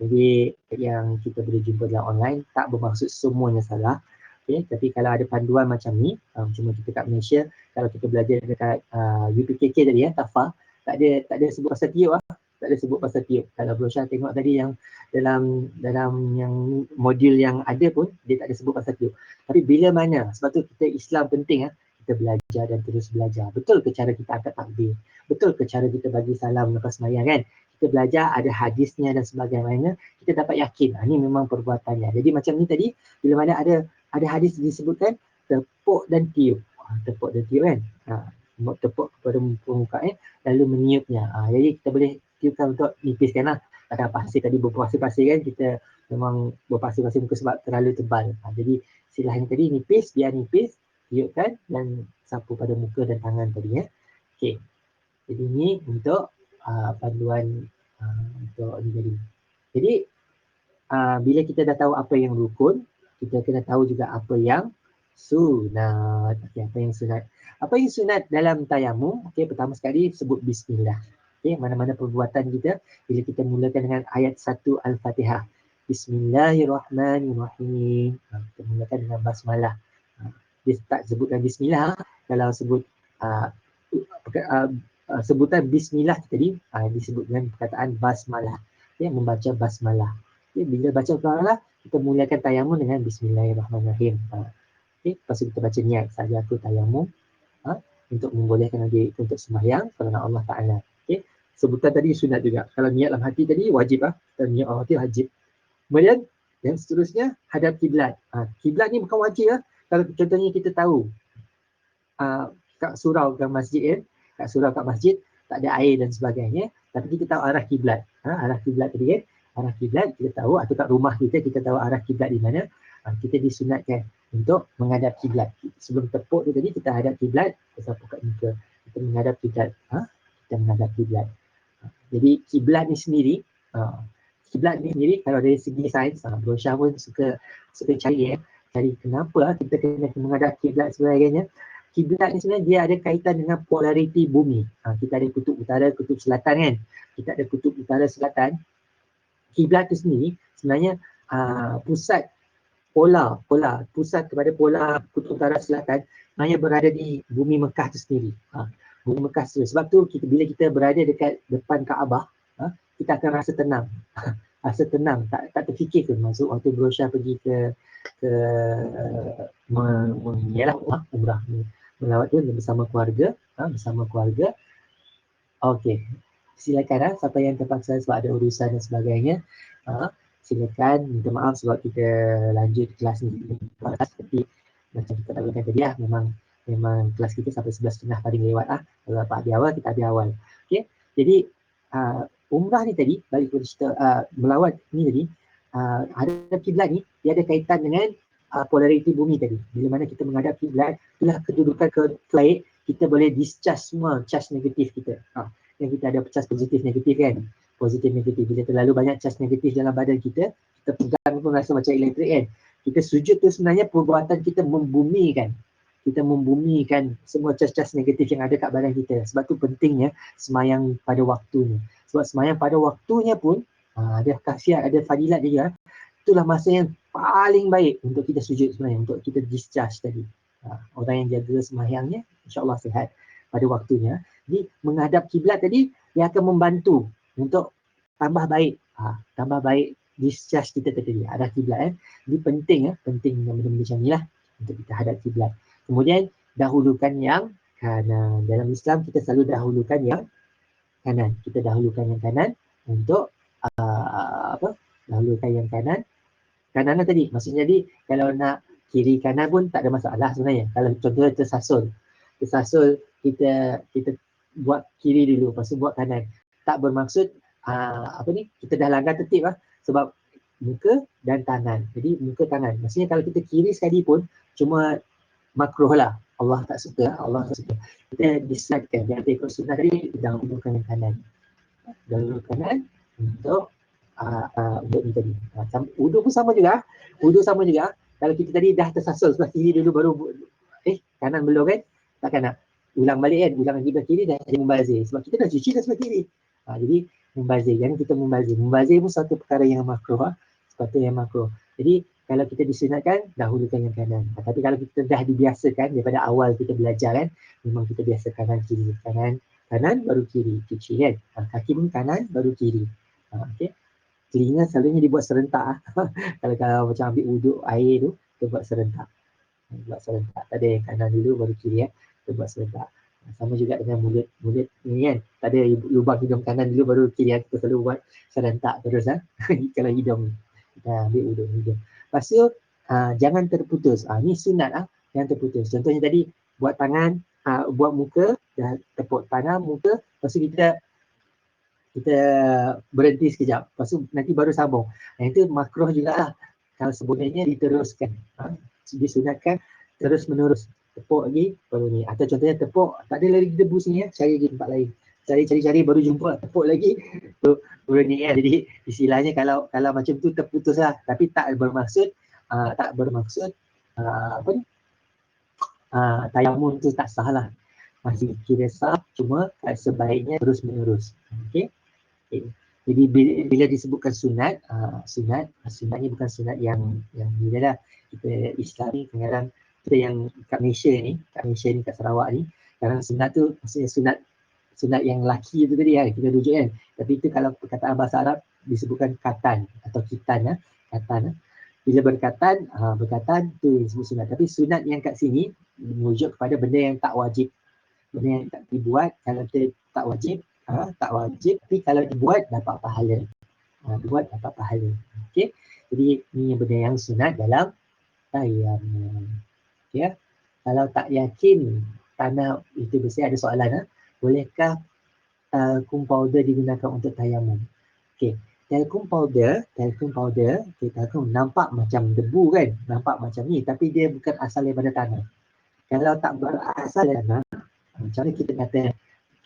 jadi yang kita boleh jumpa dalam online tak bermaksud semuanya salah. Okay, tapi kalau ada panduan macam ni, cuma kita kat Malaysia, kalau kita belajar dekat UPKK tadi ya, TAFA, tak ada sebut pasal tiup tak ada sebut pasal tiup. Kalau Bro Syah tengok tadi yang dalam yang modul yang ada pun dia tak ada sebut pasal tiup. Tapi bila mana, sebab tu kita Islam penting kita belajar dan terus belajar. Betul ke cara kita angkat takbir? Betul ke cara kita bagi salam lepas sembahyang kan? Kita belajar ada hadisnya dan sebagainya, kita dapat yakin ini memang perbuatannya. Jadi macam ni tadi, bila mana ada hadis disebutkan tepuk dan tiup. Tepuk dan tiup kan? Tepuk kepada permukaan lalu meniupnya. Jadi kita boleh tiupkan untuk nipiskan lah. Ada pasir tadi berpasir-pasir kan, kita memang berpasir-pasir muka sebab terlalu tebal. Jadi istilahnya tadi nipis, biar nipis, tiupkan dan sapu pada muka dan tangan tadi ya. Okey. Jadi ni untuk panduan untuk ni tadi. Jadi bila kita dah tahu apa yang rukun, kita kena tahu juga apa yang Sunat. Okey, apa yang sunat? Apa yang sunat dalam tayamum? Okey, pertama sekali sebut bismillah. Okey, mana-mana perbuatan kita bila kita mulakan dengan ayat 1 Al-Fatihah. Bismillahirrahmanirrahim. Kita mulakan dengan basmalah. Dia tak sebutkan bismillah. Kalau sebut uh, sebutan bismillah tadi disebut dengan perkataan basmalah. Okay, membaca basmalah. Okay, bila baca basmalah, kita mulakan tayamum dengan bismillahirrahmanirrahim. Okay, lepas itu kita baca niat saja aku tayamum untuk membolehkan lagi untuk sembahyang kerana Allah Ta'ala. Okay, sebutan tadi sunat juga. Kalau niat dalam hati tadi wajib niat dalam hati wajib. Kemudian yang seterusnya hadap kiblat. Kiblat ni bukan wajib Kalau contohnya kita tahu kat surau kat masjid kat surau kat masjid tak ada air dan sebagainya, tapi kita tahu arah kiblat. Arah kiblat tadi arah kiblat kita tahu, atau kat rumah kita tahu arah kiblat di mana. Kita disunatkan untuk menghadap kiblat. Sebelum tepuk tu tadi kita hadap kiblat, kita sapu kat muka. Kita menghadap kiblat. Kita menghadap kiblat. Jadi kiblat ni sendiri kalau dari segi sains, Bro Syah pun suka cari kenapa kita kena menghadap kiblat sebagainya. Kiblat ni sebenarnya dia ada kaitan dengan polariti bumi. Kita ada kutub utara, kutub selatan kan. Kita ada kutub utara selatan. Kiblat tu sendiri sebenarnya pusat kepada pola kutub utara selatan sebenarnya berada di bumi Mekah tu sendiri. Bumi Mekah tu. Sebab tu bila kita berada dekat depan Kaabah, kita akan rasa tenang. Rasa tenang, tak terfikir ke masuk waktu Bro Syah pergi ke umrah melawat tu bersama keluarga. Okey, silakan siapa yang terpaksa sebab ada urusan dan sebagainya, silakan. Minta maaf sebab kita lanjut kelas ni tapi macam kita katakan tadi memang kelas kita sampai 11.30 paling lewat kalau dapat habis awal kita habis awal. Okey, jadi umrah ni tadi, balik kepada cerita melawat ni tadi, hadap kiblat ni dia ada kaitan dengan polariti bumi tadi. Bila mana kita menghadap kiblat, itulah kedudukan baik, kita boleh discharge semua charge negatif kita. Yang kita ada charge positif negatif kan. Positif negatif. Bila terlalu banyak charge negatif dalam badan kita pegang pun rasa macam elektrik kan. Kita sujud tu sebenarnya perbuatan kita membumikan. Kita membumikan semua charge-charge negatif yang ada kat badan kita. Sebab tu pentingnya semayang pada waktunya. Sebab semayang pada waktunya pun ada khasiat, ada fadilat dia. Itulah masa yang paling baik untuk kita sujud sebenarnya, untuk kita discharge tadi. Orang yang jaga semayangnya insya-Allah sihat pada waktunya. Jadi menghadap kiblat tadi dia akan membantu untuk tambah baik discharge kita tadi arah kiblat. Jadi penting benda-benda macam ni lah untuk kita hadap kiblat. Kemudian dahulukan yang kanan. Dalam Islam kita selalu dahulukan yang kanan. Kita dahulukan yang kanan untuk dahulukan yang kanan. Kanan lah tadi. Maksudnya jadi kalau nak kiri kanan pun tak ada masalah sebenarnya. Kalau contohnya tersasul kita buat kiri dulu, lepas tu buat kanan. Tak bermaksud kita dah langgar tertib sebab muka dan tangan. Jadi muka tangan. Maksudnya kalau kita kiri sekali pun cuma makruh lah. Allah tak suka. Kita dislikekan. Yang ikut sunnah tadi dahulukan yang kanan. Dahulukan kanan untuk ni tadi. Wudu pun sama juga. Kalau kita tadi dah tersasul sebelah kiri dulu baru kanan belum kan? Takkan nak ulang balik kan? Ulang lagi sebelah kiri dah jadi membazir. Sebab kita dah cuci dah sebelah kiri. Jadi membazir. Jangan kita membazir. Membazir pun satu perkara yang makruh. Sepatutnya yang makruh. Jadi kalau kita disunatkan, dahulukan yang kanan. Tapi kalau kita dah dibiasakan daripada awal kita belajar kan, memang kita biasa kanan kiri. Kanan baru kiri. Cuci kan? Kaki pun kanan baru kiri. Okay. Telinga selalunya dibuat serentak. Kalau macam ambil wuduk air tu, kita buat serentak. Tak ada yang kanan dulu baru kiri kita buat serentak. Sama juga dengan mulut ni kan. Tak ada lubang hidung kanan dulu baru kiri kita selalu buat serentak terus kalau hidung kita ambil wuduk hidung. Lepas tu jangan terputus. Ni sunat jangan terputus. Contohnya tadi buat tangan, buat muka, dah tepuk tangan, muka, lepas tu kita berhenti sekejap. Lepas tu nanti baru sambung. Yang itu makruh juga lah. Kalau sebenarnya diteruskan. Disunatkan terus menerus. Tepuk lagi, baru ni. Atau contohnya tepuk, tak ada lagi debu sini cari lagi tempat lain. Cari baru jumpa, tepuk lagi. Baru ni Jadi istilahnya kalau macam tu terputus lah. Tapi tak bermaksud tayamum tu tak sah lah. Masih kira sah, cuma sebaiknya terus menerus. Okey. Okay. Jadi bila disebutkan sunat, sunat ni bukan sunat yang bila lah kita Islam ni kadang-kadang kita yang kat Malaysia ni, kat Sarawak ni, kadang sunat tu maksudnya sunat yang laki tu tadi kan, kita rujuk kan. Tapi itu kalau perkataan bahasa Arab disebutkan katan atau kitan, katan. Bila berkatan tu disebut sunat. Tapi sunat yang kat sini merujuk kepada benda yang tak wajib, benda yang tak dibuat. Kalau kita tak wajib, tapi kalau dibuat dapat pahala. Okey. Jadi ni benda yang sunat dalam tayamum. Okey. Kalau tak yakin tanah itu bersih, ada soalan, bolehkah talcum powder digunakan untuk tayamum? Okey. Talcum powder, talcum nampak macam debu kan, nampak macam ni, tapi dia bukan asal daripada tanah. Kalau tak berasal dari tanah, macam mana kita kata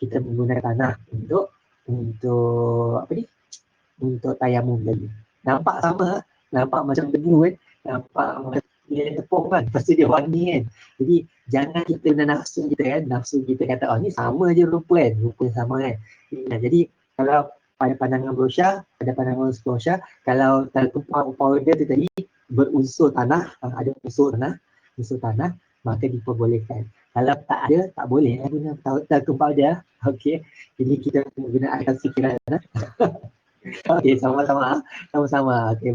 kita menggunakan tanah untuk apa ni? Untuk tayamum tadi. Nampak sama, nampak macam debu kan, nampak macam dia tepung kan, pasti dia wangi kan. Jadi jangan kita guna nafsu kita kata ni sama je rupa sama kan. Jadi kalau pada pandangan brosya, kalau talcum powder tu tadi berunsur tanah, ada unsur tanah, maka diperbolehkan. Kalau tak ada, tak boleh guna talcum powder. Okey. Jadi kita guna akal fikiran. Okey, sama-sama. Okey,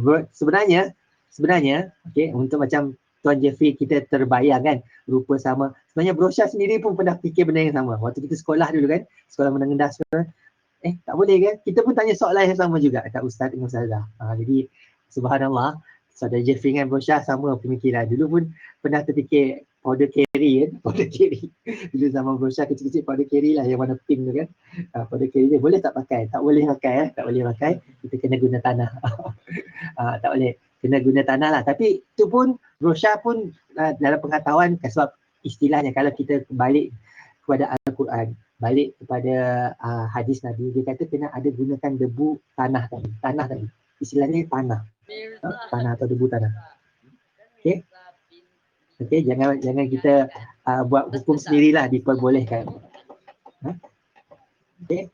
sebenarnya okey, untuk macam Tuan Jeffrey kita terbayang kan rupa sama. Sebenarnya brosya sendiri pun pernah fikir benda yang sama. Waktu kita sekolah dulu kan, sekolah menengah sekolah. Tak boleh kan? Kita pun tanya soalan yang sama juga kat ustaz dengan ustazah. Jadi subhanallah, Saudara Jeffrey dengan brosya sama pemikiran. Dulu pun pernah terfikir powder carry kan, dulu zaman brosya kecil-kecil powder carry lah yang warna pink tu kan. Powder carry dia boleh tak pakai? Tak boleh pakai. Kita kena guna tanah. Tak boleh. Kena guna tanah lah. Tapi itu pun brosya pun dalam pengetahuan, sebab istilahnya kalau kita balik kepada Al-Quran, balik kepada hadis Nabi, dia kata kena ada gunakan debu tanah tadi. Istilahnya tanah atau debu tanah. Okey, jangan kita buat hukum sendirilah, diperbolehkan. Okey.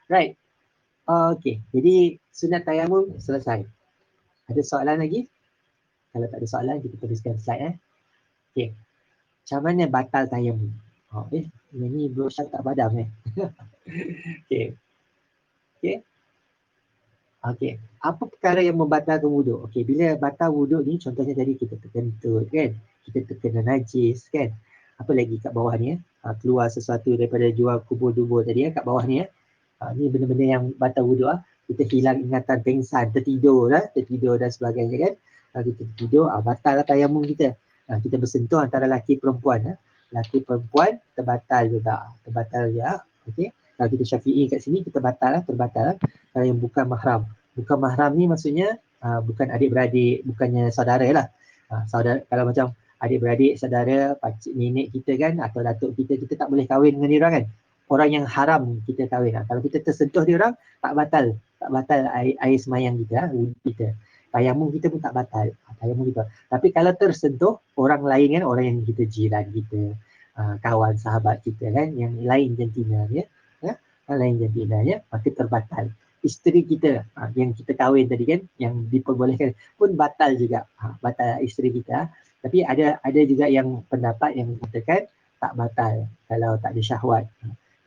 Right. Okey, jadi sunat tayamum selesai. Ada soalan lagi? Kalau tak ada soalan, kita teruskan slide. Okey. Macam mana batal tayamum? Ini brosya tak padam Okey. Apa perkara yang membatalkan wuduk? Okey, bila batal wuduk ni, contohnya tadi kita terkentut kan, kita terkena najis kan. Apa lagi kat bawah ni keluar sesuatu daripada jual kubur-dubur tadi kat bawah ni ni benda-benda yang batal wuduk Kita hilang ingatan, pengsan, tertidur dan sebagainya kan. Kita tertidur, batal lah tayamum kita. Kita bersentuh antara lelaki perempuan. Lelaki perempuan terbatal juga. Okey. Kalau kita Syafi'i kat sini, kita terbatal. Kalau yang bukan mahram. Bukan mahram ni maksudnya bukan adik-beradik, bukannya saudara lah. Saudara, kalau macam adik-beradik, saudara, pakcik, nenek kita kan, atau datuk kita tak boleh kahwin dengan dia orang kan. Orang yang haram kita kahwin. Kalau kita tersentuh dia orang, tak batal air semayang kita. Tayamum kita pun tak batal. Tayamum kita. Tapi kalau tersentuh orang lain kan, orang yang kita jiran kita, kawan sahabat kita kan, yang lain jantina maka terbatal. Isteri kita yang kita kahwin tadi kan, yang diperbolehkan pun batal juga. Batal isteri kita. Tapi ada juga yang pendapat yang mengatakan tak batal kalau tak ada syahwat.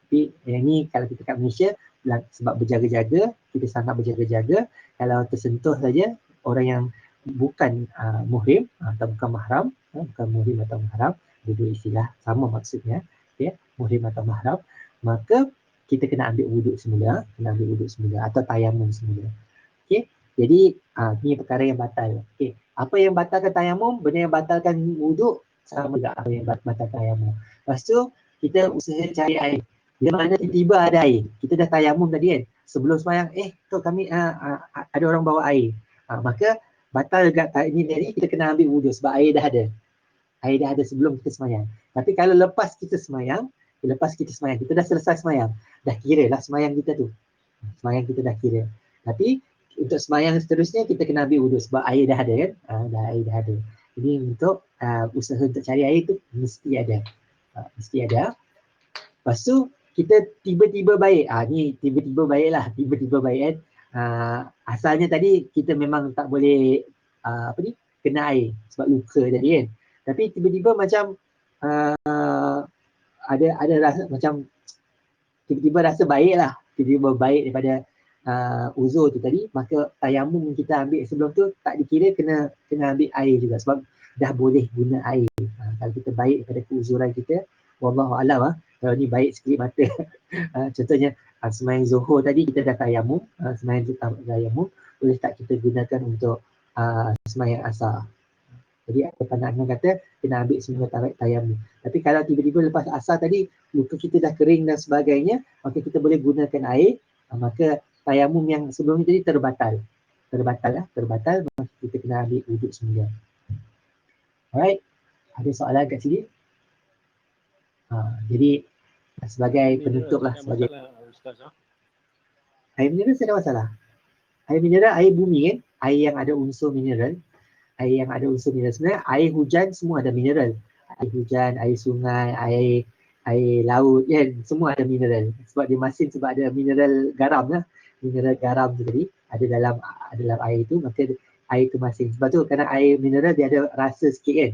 Tapi yang ni kalau kita kat Malaysia, sebab berjaga-jaga, kita sangat berjaga-jaga. Kalau tersentuh saja orang yang bukan muhrim atau bukan mahram, bukan muhrim atau mahram, dua istilah sama maksudnya, muhrim atau mahram, maka kita kena ambil wuduk semula, atau tayamum semula. Okey. Jadi ni perkara yang batal. Okey. Apa yang batalkan tayamum, benda yang batalkan wuduk sama juga apa yang batalkan tayamum. Lepas tu kita usaha cari air. Bila mana tiba-tiba ada air, kita dah tayamum tadi kan, sebelum sembahyang, tu kami ada orang bawa air. Maka batal juga ini tadi, kita kena ambil wuduk sebab air dah ada sebelum kita sembahyang. Tapi kalau lepas kita sembahyang, kita dah selesai sembahyang, dah kira lah sembahyang kita tu. Sembahyang kita dah kira. Tapi untuk sembahyang seterusnya kita kena ambil wuduk sebab air dah ada kan. Air dah ada. Jadi untuk usaha untuk cari air tu mesti ada. Mesti ada. Lepas tu kita tiba-tiba baik. Ni tiba-tiba baik lah. Tiba-tiba baik kan. Asalnya tadi kita memang tak boleh kena air sebab luka tadi kan. Tapi tiba-tiba macam ada rasa macam tiba-tiba rasa baik lah. Tiba-tiba baik daripada uzur tu tadi, maka tayamum yang kita ambil sebelum tu tak dikira kena ambil air juga sebab dah boleh guna air. Kalau kita baik daripada keuzuran kita, wallahu alam kalau ni baik sikit mata. Contohnya sembahyang zuhur tadi kita dah tayamum, sembahyang tayamum boleh tak kita gunakan untuk sembahyang asar. Jadi ada pandangan kata kena ambil semua tayamum. Tapi kalau tiba-tiba lepas asar tadi luka kita dah kering dan sebagainya, maka kita boleh gunakan air, maka tayamum yang sebelum ni tadi terbatal. Terbatal, maka kita kena ambil wuduk semula. Alright, ada soalan kat sini? Jadi sebagai penutup lah, sebagai air mineral tak ada masalah. Air mineral, air bumi kan, air yang ada unsur mineral. Sebenarnya air hujan semua ada mineral. Air hujan, air sungai, air laut kan, semua ada mineral. Sebab dia masin sebab ada mineral garam lah. Mineral garam tu tadi ada dalam air tu, maka air tu masin. Sebab tu kerana air mineral dia ada rasa sikit kan.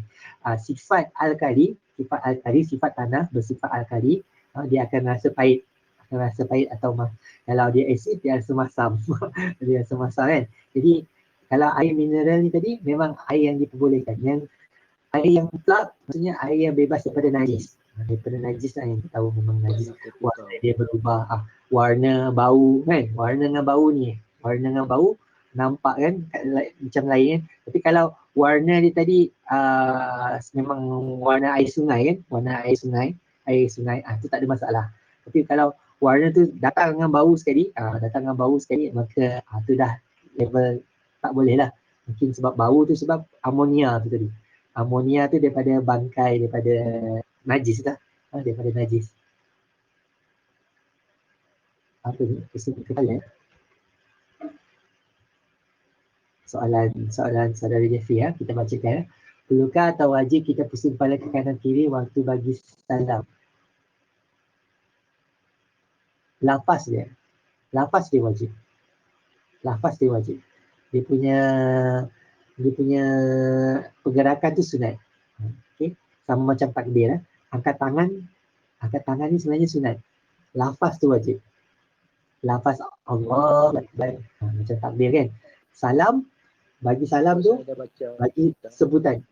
Sifat alkali, sifat tanah bersifat alkali, dia akan rasa pahit. Atau kalau dia asid dia rasa masam. Dia rasa masam kan. Jadi kalau air mineral ni tadi memang air yang diperbolehkan. Yang air yang mutlak maksudnya air yang bebas daripada najis. Daripada najis lah yang kita tahu memang najis. Warna dia berubah. Warna bau kan. Warna dengan bau nampak kan macam lain kan. Tapi kalau warna dia tadi memang warna air sungai kan. Air sungai tu tak ada masalah. Tapi kalau warna tu datang dengan bau sekali, maka tu dah level tak boleh lah. Mungkin sebab bau tu sebab amonia tu tadi. Amonia tu daripada bangkai, daripada najis lah. Daripada najis. Apa ni? Kesimpulan soalan saudara Jeffrey kita bacakan. Perlukah atau wajib kita pusing kepala ke kanan kiri waktu bagi salam? Lafaz dia wajib. Dia punya pergerakan tu sunat. Okey, sama macam takbir Angkat tangan ni sebenarnya sunat. Lafaz tu wajib. Lafaz Allah macam takbir kan. Salam, bagi salam tu bagi sebutan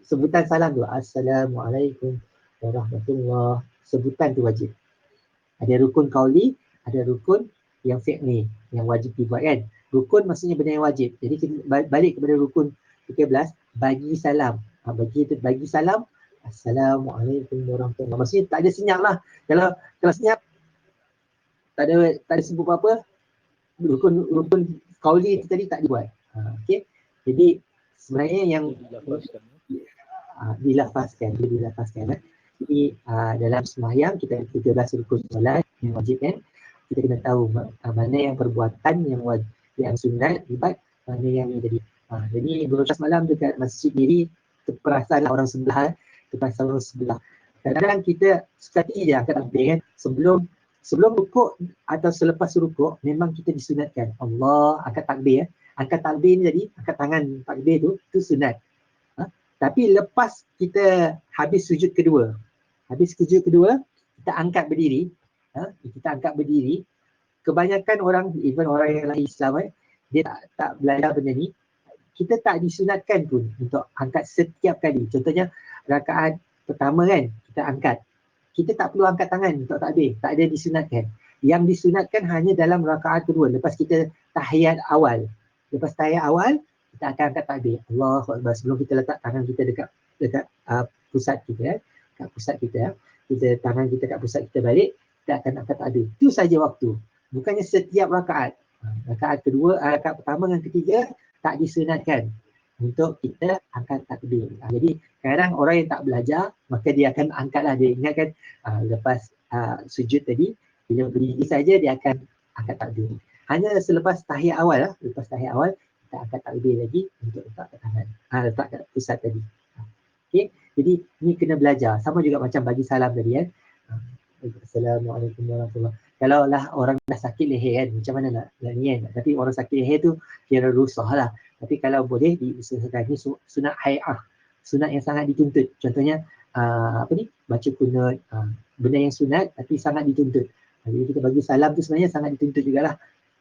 salam tu Assalamualaikum warahmatullahi. Sebutan tu wajib. Ada rukun qauli, ada rukun yang fi'li yang wajib dibuat kan. Rukun maksudnya benda yang wajib. Jadi kita balik kepada rukun 13, bagi salam. Bagi salam, Assalamualaikum warahmatullahi. Maksudnya tak ada senyap lah. Kalau senyap tak ada sebut apa-apa, rukun qauli itu tadi tak dibuat. Okey. Jadi sebenarnya yang dilafazkan. Jadi dalam sembahyang kita 13 rukun solat yang wajib kan. Kita kena tahu mana yang perbuatan yang sunat, ibadat, mana yang ni tadi. Jadi berulas malam dekat masjid diri terperasan orang sebelah. Kadang-kadang kita sekali je angkat takbir kan. Sebelum rukuk atau selepas rukuk memang kita disunatkan. Allah angkat takbir. Angkat takbir ni tadi, angkat tangan takbir tu sunat. Tapi lepas kita habis sujud kedua, kita angkat berdiri. Kebanyakan orang, even orang yang lahir Islam dia tak belajar benda ni. Kita tak disunatkan pun untuk angkat setiap kali. Contohnya rakaat pertama kan, kita angkat. Kita tak perlu angkat tangan untuk takbir. Tak ada disunatkan. Yang disunatkan hanya dalam rakaat kedua. Lepas kita tahiyat awal. Kita akan angkat takbir. Allahu Akbar. Sebelum kita letak tangan kita dekat pusat kita. Tangan kita kat pusat kita balik. Kita akan angkat takbir. Itu saja waktu. Bukannya setiap rakaat. Rakaat kedua, rakaat pertama dan ketiga tak disunatkan untuk kita angkat takbir. Jadi kadang orang yang tak belajar, maka dia akan angkatlah. Dia ingatkan lepas sujud tadi, bila berdiri saja dia akan angkat takbir. Hanya selepas tahiyat awal lah, lepas tahiyat awal kita angkat takbir lagi untuk letak kat tangan. Letak kat pusat tadi. Okey, jadi ni kena belajar. Sama juga macam bagi salam tadi kan. Assalamualaikum warahmatullahi wabarakatuh. Kalau lah orang dah sakit leher kan, macam mana nak ni kan. Tapi orang sakit leher tu kira rusah lah. Tapi kalau boleh diusahakan, ni sunat hay'ah. Sunat yang sangat dituntut. Contohnya baca kunut, benda yang sunat tapi sangat dituntut. Jadi kita bagi salam tu sebenarnya sangat dituntut jugalah.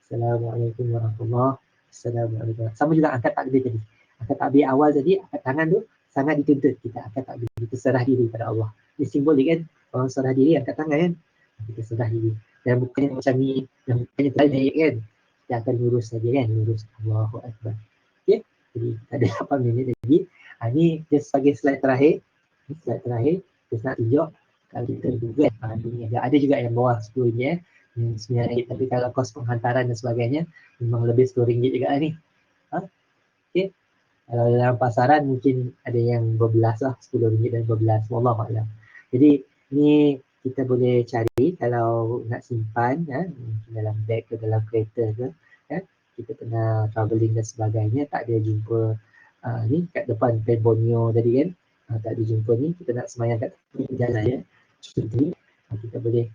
Assalamualaikum warahmatullahi wabarakatuh. Assalamualaikum. Sama juga angkat takbir tadi. Angkat takbir awal tadi, angkat tangan tu sangat dituntut. Kita angkat takbir, kita serah diri pada Allah. Ini simbolik kan, orang serah diri angkat tangan kan. Kita serah diri. Dan bukannya macam ni, dan bukannya terbaik kan. Kita akan lurus saja kan, lurus. Allahu Akbar. Okay, jadi ada 8 minit lagi. Ini just sebagai slide terakhir. Slide terakhir, just nak tunjuk kalau kita Google, ada juga yang bawah RM10 RM9, tapi kalau kos penghantaran dan sebagainya memang lebih RM10 juga ni. Okay. Kalau dalam pasaran mungkin ada yang berbelas lah, RM10 dan berbelas, wallahualam. Jadi ni kita boleh cari kalau nak simpan dalam beg ke dalam kereta ke, kita pernah travelling dan sebagainya, tak ada jumpa ni kat depan Pemborneo tadi kan, tak ada jumpa ni, kita nak semayang kat tepi jalan ya, ni kita boleh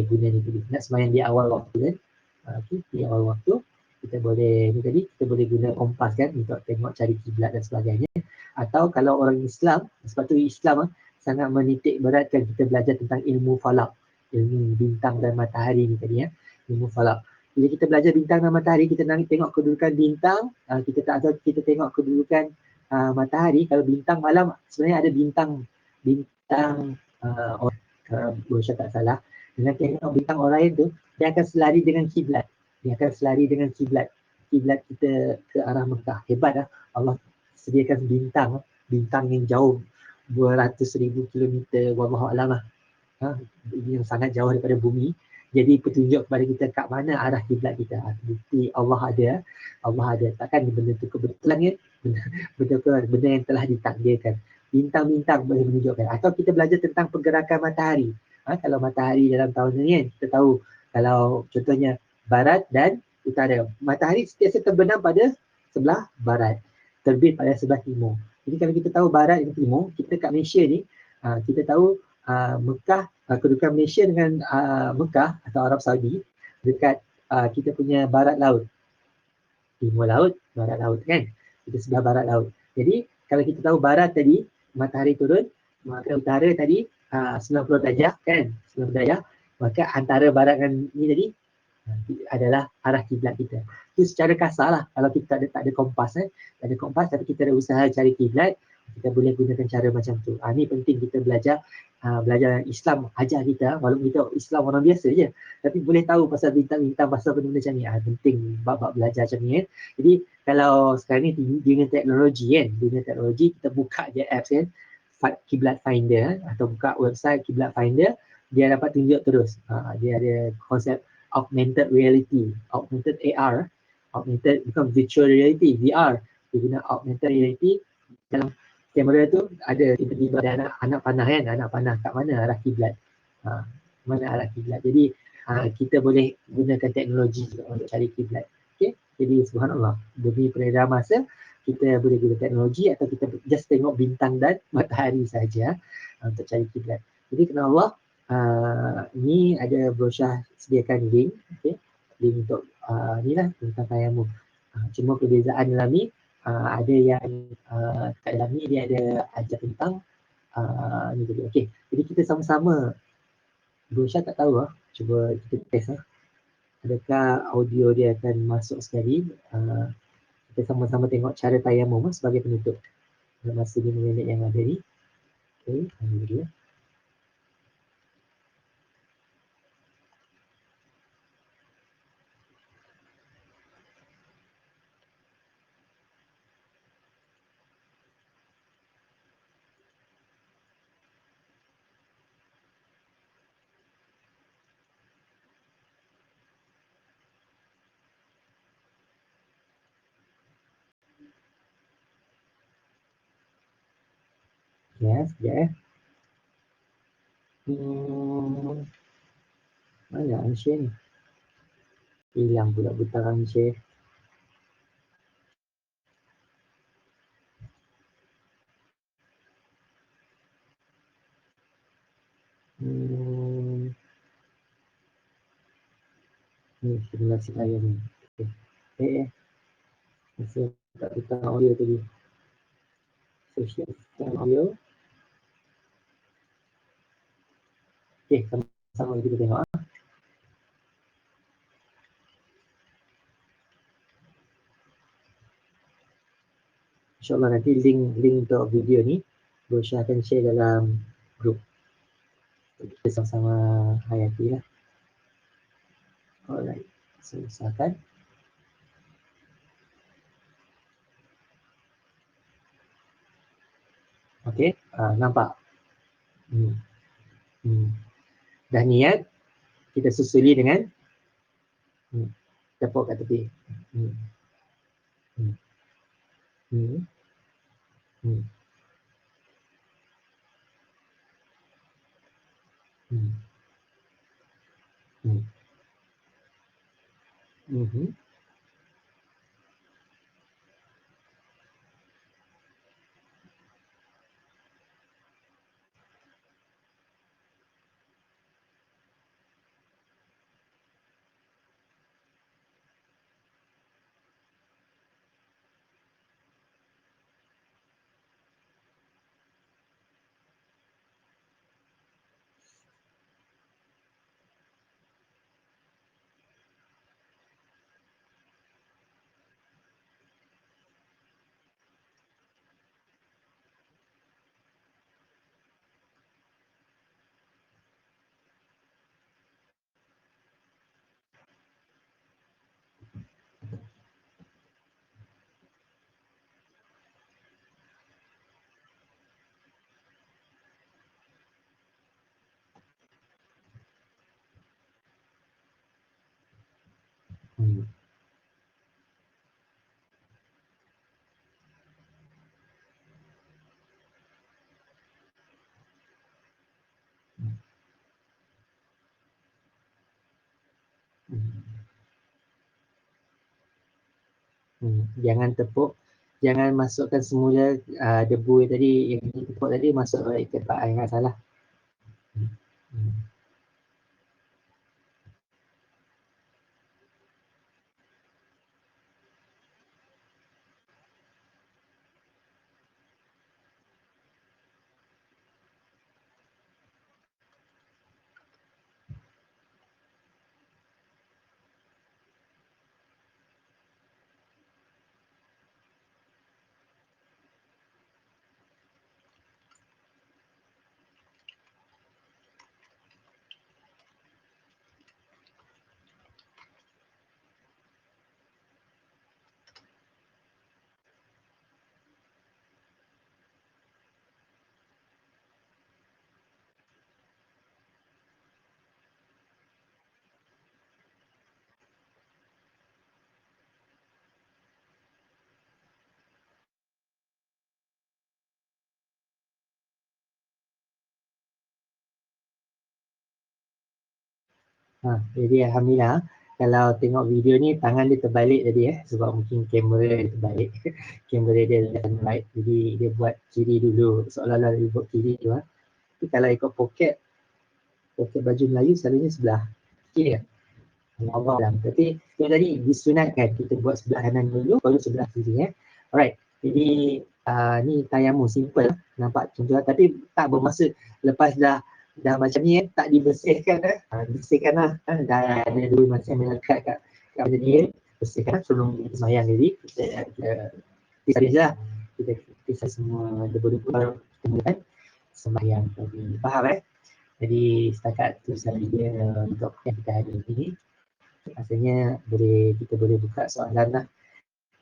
guna ni tadi, nak semayang di awal waktu kan. Okay, di awal waktu kita boleh ni tadi, kita boleh guna kompas kan untuk tengok cari kiblat dan sebagainya. Atau kalau orang Islam, sebab tu Islam sangat menitik beratkan kita belajar tentang ilmu falak, ilmu bintang dan matahari ni tadi ya, ilmu falak. Bila kita belajar bintang dan matahari, kita nak tengok kedudukan bintang, kita tengok kedudukan matahari. Kalau bintang malam, sebenarnya ada bintang Bosya tak salah, dengan tengok bintang orang lain tu, dia akan selari dengan kiblat. Kiblat kita ke arah Mekah. Hebat lah, Allah sediakan bintang yang jauh 200,000 kilometer, wallahualam lah. Yang sangat jauh daripada bumi. Jadi petunjuk kepada kita kat mana arah kiblat kita. Bukti Allah ada. Takkan benda tu kebetulan kan? Benda yang telah ditakdirkan. Bintang-bintang boleh menunjukkan. Atau kita belajar tentang pergerakan matahari. Kalau matahari dalam tahun ni kan, kita tahu kalau contohnya barat dan utara. Matahari sentiasa terbenam pada sebelah barat, terbit pada sebelah timur. Jadi kalau kita tahu barat dan timur, kita kat Malaysia ni, kita tahu Mekah, kedudukan Malaysia dengan Mekah atau Arab Saudi dekat kita punya barat laut. Timur laut, barat laut kan. Kita sebelah barat laut. Jadi kalau kita tahu barat tadi, matahari turun, maka utara tadi 90 darjah kan, 90 darjah. Maka antara barat dan ni tadi adalah arah kiblat kita. Itu secara kasar lah. Kalau kita tak ada kompas tak ada kompas, tapi kita ada usaha cari kiblat, kita boleh gunakan cara macam tu. Ni penting kita belajar Islam ajar kita, walaupun kita Islam orang biasa je, tapi boleh tahu pasal bintang-bintang, pasal benda-benda macam ni. Penting bab belajar macam ni kan. Jadi kalau sekarang ni dengan teknologi kan, kita buka je apps kan, Kiblat Finder atau buka website Kiblat Finder, dia dapat tunjuk terus. Dia ada konsep augmented reality, augmented AR, bukan virtual reality, VR. Dia guna augmented reality. Dalam kamera tu ada tiba-tiba ada anak panah kan, anak panah kat mana arah kiblat. Mana arah kiblat. Jadi kita boleh gunakan teknologi untuk cari kiblat. Okey. Jadi subhanallah, demi peredaran masa kita boleh guna teknologi atau kita just tengok bintang dan matahari saja untuk cari kiblat. Jadi kena Allah, ni ada brosur sediakan link, okay? Link untuk ni lah tentang tayamum. Cuma perbezaan dalam ni, ada yang kat dalam ni dia ada ajar tentang ni tadi. Okay, jadi kita sama-sama, brosur tak tahu cuba kita test adakah audio dia akan masuk sekali. Kita sama-sama tengok cara tayamum sebagai penutup dalam masa 5 minit yang ada ni. Okay, ini dia. Ya, sekejap mana unshare ni? Hilang pula butaran share. Ni simulasi saya ni. Okay. Masih tak butaran audio tadi. Social system audio. Okay, sama-sama kita tengok. InsyaAllah nanti link untuk video ni Syah akan share dalam grup. Kita sama-sama hayati lah. Alright, silakan. Okay, nampak? Dah niat, kita susuli dengan tepuk kat tepi. Jangan tepuk, jangan masukkan semula debu tadi yang tepuk tadi masuk balik ke tempat yang salah. Jadi alhamdulillah kalau tengok video ni tangan dia terbalik tadi sebab mungkin kamera dia terbalik. Kamera dia left and right. Jadi dia buat kiri dulu seolah-olah dia buat kiri tu. Tapi kalau ikut poket baju Melayu selalunya sebelah kiri. Allah Alam. Tapi yang tadi disunatkan kita buat sebelah kanan dulu baru sebelah kiri. Alright. Jadi ni tayamum simple nampak contoh tapi tak bermaksud lepas dah macam ni tak dibersihkan bersihkan lah dah ada dua macam melekat kat benda ni bersihkan sebelum kita sembahyang. Jadi kita pisah semua debu-debu baru kita mulakan sembahyang tadi. Faham Jadi setakat tu sahaja untuk yang kita ada ini. Rasanya kita boleh buka soalan lah.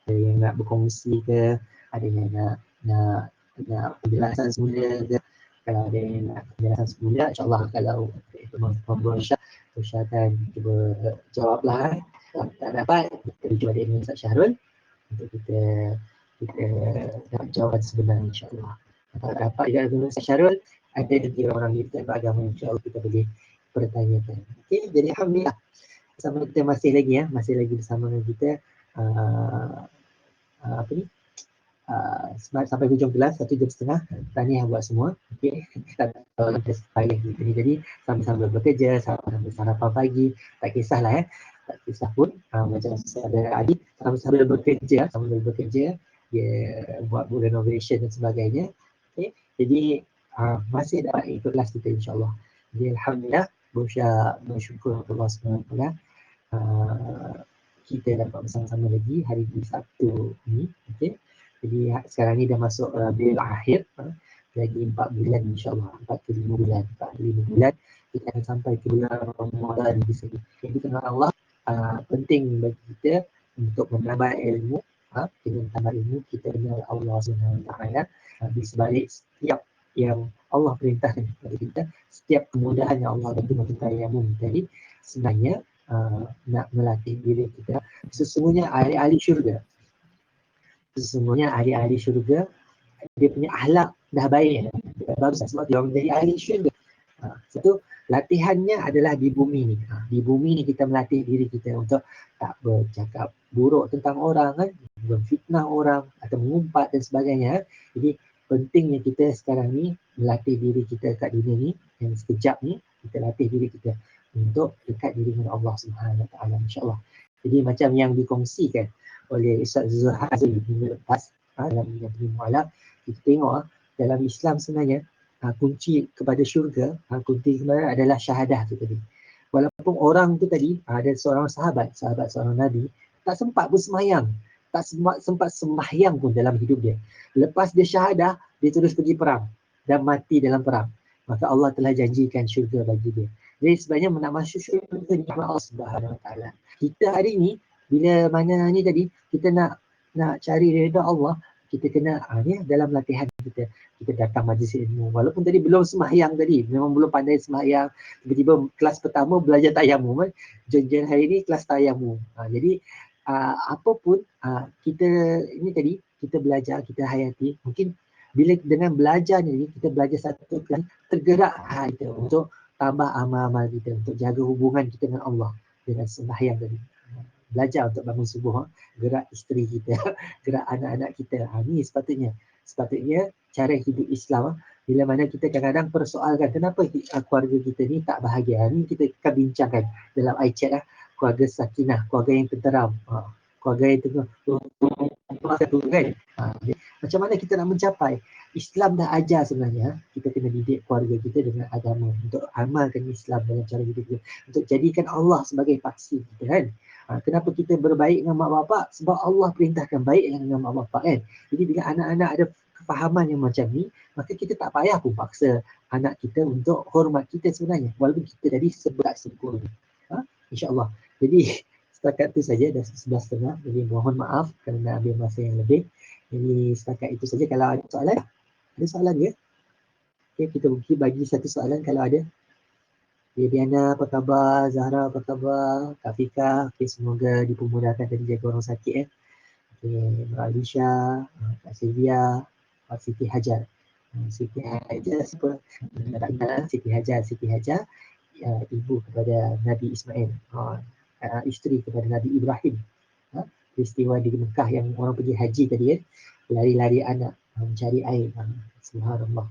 Ada yang nak berkongsi ke, ada yang nak penjelasan semula ke. Kalau ada yang nak penjelasan semula, insyaAllah kalau Tuan Syah akan cuba jawab lah. Kalau tak dapat, kita cuba dengan Ustaz Syahrul untuk kita dapat jawapan sebenar insyaAllah. Kalau tak dapat juga dengan Ustaz Syahrul, ada lagi orang-orang kita beragama insyaAllah kita boleh bertanyakan. Okay, jadi alhamdulillah. bersama kita masih lagi bersama dengan kita apa ni? Sampai hujung kelas 1 jam setengah. Tahniah buat semua. Okey, kita tahu kita payah gitu ni. Jadi sama-sama bekerja, sama-sama sarapan pagi, tak kisahlah tak kisah pun macam saudara Adi sama-sama bekerja, dia buat renovation dan sebagainya. Okey, jadi masih dapat ikut kelas kita insya-Allah. Jadi alhamdulillah bersyukur Allah SWT kita dapat bersama-sama lagi hari Sabtu ni. Okey. Jadi sekarang ni dah masuk Rabiul Akhir, lagi 4 bulan insya-Allah, 4 ke 5 bulan, 4 ke 5 bulan kita akan sampai ke bulan Ramadan di sini. Jadi kerana Allah penting bagi kita untuk menambah ilmu, dengan tambah ilmu kita kenal Allah SWT di sebalik setiap yang Allah perintahkan kepada kita, setiap kemudahan yang Allah bagi kita yang tadi sebenarnya nak melatih diri kita. Sesungguhnya ahli-ahli syurga dia punya akhlak dah baik, bagus sebab dia orang jadi ahli syurga. Satu, latihannya adalah di bumi ni. Di bumi ni kita melatih diri kita untuk tak bercakap buruk tentang orang kan, memfitnah orang atau mengumpat dan sebagainya. Jadi pentingnya kita sekarang ni melatih diri kita kat dunia ni, yang sekejap ni kita latih diri kita untuk dekat diri dengan Allah Subhanahu Wa Taala insya-Allah. Jadi macam yang dikongsikan oleh Ustaz Zuhairi minggu lepas dalam yang mualaf, kita tengok dalam Islam sebenarnya kunci kepada syurga, kunci kepada adalah syahadah tu tadi. Walaupun orang tu tadi ada seorang sahabat seorang Nabi tak sempat bersemayang, tak sempat sembahyang pun dalam hidup dia. Lepas dia syahadah, dia terus pergi perang dan mati dalam perang. Maka Allah telah janjikan syurga bagi dia. Jadi sebenarnya nak masuk syurga ni Allah Subhanahu Wa Taala. Kita hari ni bila mana ni tadi kita nak cari redha Allah, kita kena ni dalam latihan kita datang majlis ilmu walaupun tadi belum sembahyang, tadi memang belum pandai sembahyang, tiba-tiba kelas pertama belajar tayamum kan, jen hari ni kelas tayamum. Jadi apapun kita ini tadi kita belajar, kita hayati, mungkin bila dengan belajar ni kita belajar satu kelas, tergerak kita untuk tambah amal-amal kita, untuk jaga hubungan kita dengan Allah dengan sembahyang tadi. Belajar untuk bangun subuh, gerak isteri kita, gerak anak-anak kita. Ni sepatutnya cara hidup Islam. Bila mana kita kadang-kadang persoalkan kenapa keluarga kita ni tak bahagia. Ni kita akan bincangkan dalam iChat keluarga sakinah, keluarga yang tenteram, keluarga yang kan. Macam mana kita nak mencapai? Islam dah ajar sebenarnya kita kena didik keluarga kita dengan agama, untuk amalkan Islam dalam cara hidup kita, untuk jadikan Allah sebagai paksi kita kan. Kenapa kita berbaik dengan mak bapak? Sebab Allah perintahkan baik dengan mak bapak kan. Jadi bila anak-anak ada kefahaman yang macam ni, maka kita tak payah pun paksa anak kita untuk hormat kita sebenarnya, walaupun kita tadi sebab sempurna. InsyaAllah. Jadi setakat itu saja, dah 11.30. Jadi mohon maaf kerana ambil masa yang lebih. Jadi setakat itu saja. Kalau ada soalan, ke? Okay, kita mungkin bagi satu soalan kalau ada. Okay, Diana apa khabar? Zahra apa khabar? Kak Fika, okay, semoga dipermudahkan tadi jaga orang sakit Okay, Mbak Alisha, Kak Sylvia, Kak Siti Hajar. Siti Hajar siapa? Tak kenal Siti Hajar, ibu kepada Nabi Ismail, isteri kepada Nabi Ibrahim. Peristiwa di Mekah yang orang pergi haji tadi lari-lari anak mencari air. Subhanallah.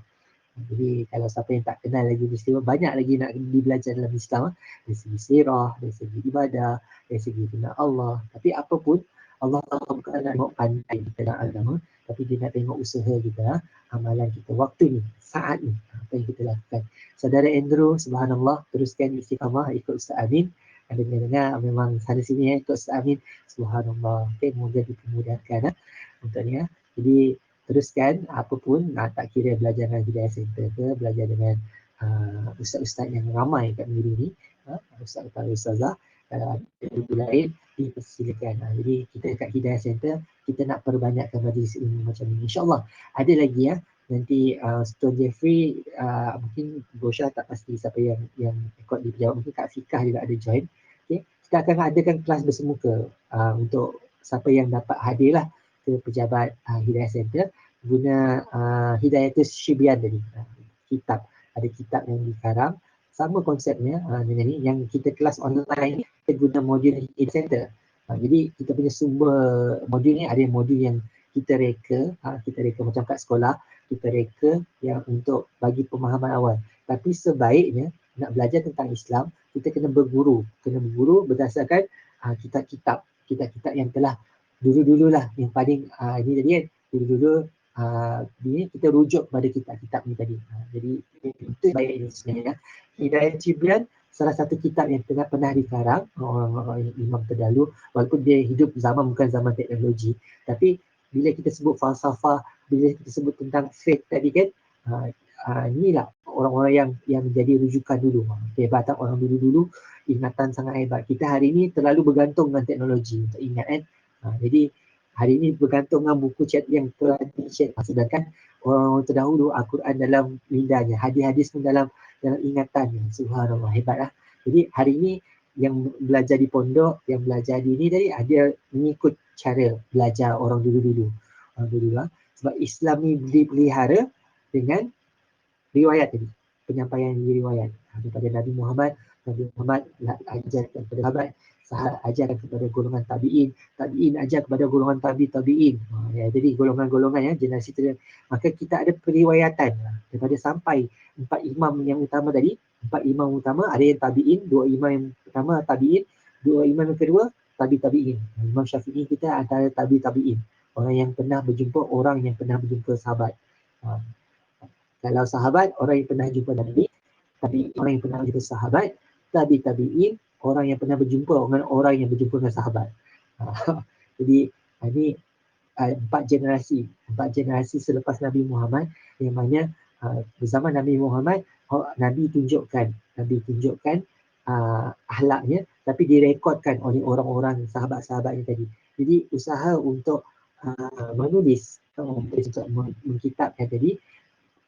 Jadi kalau siapa yang tak kenal lagi peristiwa, banyak lagi nak dibelajar dalam Islam, dari segi sirah, dari segi ibadah, dari segi kenal Allah. Tapi apapun, Allah bukan nak tengok pandai kita dalam agama, tapi dia nak tengok usaha kita, amalan kita, waktu ni, saat ni, apa yang kita lakukan. Saudara Andrew, subhanallah, teruskan istiqamah ikut Ustaz Amin. Ada dengar memang sana sini ikut Ustaz Amin. Subhanallah. Okay, moga dipermudahkan untuk ni Jadi teruskan apapun, tak kira belajar dengan Hidayah Center ke, belajar dengan ustaz-ustaz yang ramai kat negeri ni, ustaz-ustazah, kalau ada ilmu lain dipersilakan. Jadi kita kat Hidayah Center, kita nak perbanyakkan majlis ilmu macam ni. InsyaAllah ada lagi nanti Stone Jeffrey, mungkin Bosha tak pasti siapa yang ikut dijawab, mungkin Kak Fikah juga ada join. Okay. Kita akan adakan kelas bersemuka untuk siapa yang dapat hadir lah ke pejabat Hidayah Center guna Hidayatus Syibyan tadi, kitab, ada kitab yang dikarang sama konsepnya dengan ni, yang kita kelas online kita guna modul in center. Jadi kita punya sumber modul ni ada modul yang kita reka macam kat sekolah, kita reka yang untuk bagi pemahaman awal. Tapi sebaiknya nak belajar tentang Islam, kita kena berguru berdasarkan kitab-kitab yang telah dulu-dululah yang paling ini tadi kan, dulu-dulu ini kita rujuk pada kitab-kitab ni tadi. Jadi itu baiknya sebenarnya. Hidayah Tibyan salah satu kitab yang pernah dikarang orang imam terdahulu, walaupun dia hidup zaman bukan zaman teknologi, tapi bila kita sebut falsafah, bila kita sebut tentang faith tadi kan, inilah orang-orang yang jadi rujukan dulu. Kehebatan orang dulu-dulu, ingatan sangat hebat. Kita hari ini terlalu bergantung dengan teknologi untuk ingat kan. Jadi hari ini bergantung dengan buku chat yang telah di-share. Sedangkan orang terdahulu Al-Quran dalam mindanya, hadis-hadis pun dalam ingatannya. Subhanallah, hebatlah. Jadi hari ini yang belajar di pondok, yang belajar di ini tadi, dia mengikut cara belajar orang dulu-dulu. Sebab Islam ni dipelihara dengan riwayat tadi, penyampaian riwayat daripada Nabi Muhammad ajarkan kepada sahabat ajarkan kepada golongan tabi'in ajar kepada golongan tabi'in. Jadi golongan-golongan generasi terdahulu. Maka kita ada periwayatan daripada sampai 4 imam yang utama tadi. 4 imam utama, ada yang tabi'in, 2 imam yang pertama tabi'in, 2 imam yang kedua tabi'in. Imam Syafi'i kita antara tabi'in, orang yang pernah berjumpa sahabat. Kalau sahabat, orang yang pernah jumpa Nabi, tapi orang yang pernah berjumpa sahabat, tabi'in, orang yang pernah berjumpa dengan orang yang berjumpa dengan sahabat. Jadi ini 4 generasi selepas Nabi Muhammad, yang mana bersama Nabi Muhammad, Nabi tunjukkan akhlaknya, tapi direkodkan oleh orang-orang sahabat-sahabatnya tadi. Jadi usaha untuk menulis, untuk mengkitabkan tadi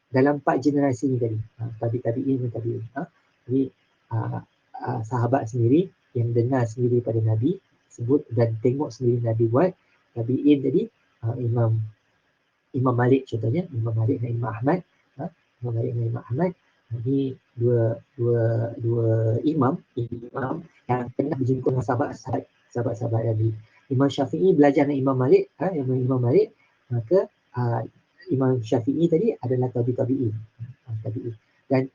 dalam 4 generasi ni tadi, tabi'in. Jadi sahabat sendiri yang dengar sendiri daripada Nabi sebut dan tengok sendiri Nabi buat. Tabi'in tadi Imam Malik contohnya, Imam Malik dan Imam Ahmad. Ini dua imam yang pernah berjumpa dengan sahabat-sahabat Nabi. Imam Syafi'i belajar dengan Imam Malik, maka Imam Syafi'i tadi adalah tabi'in. Dan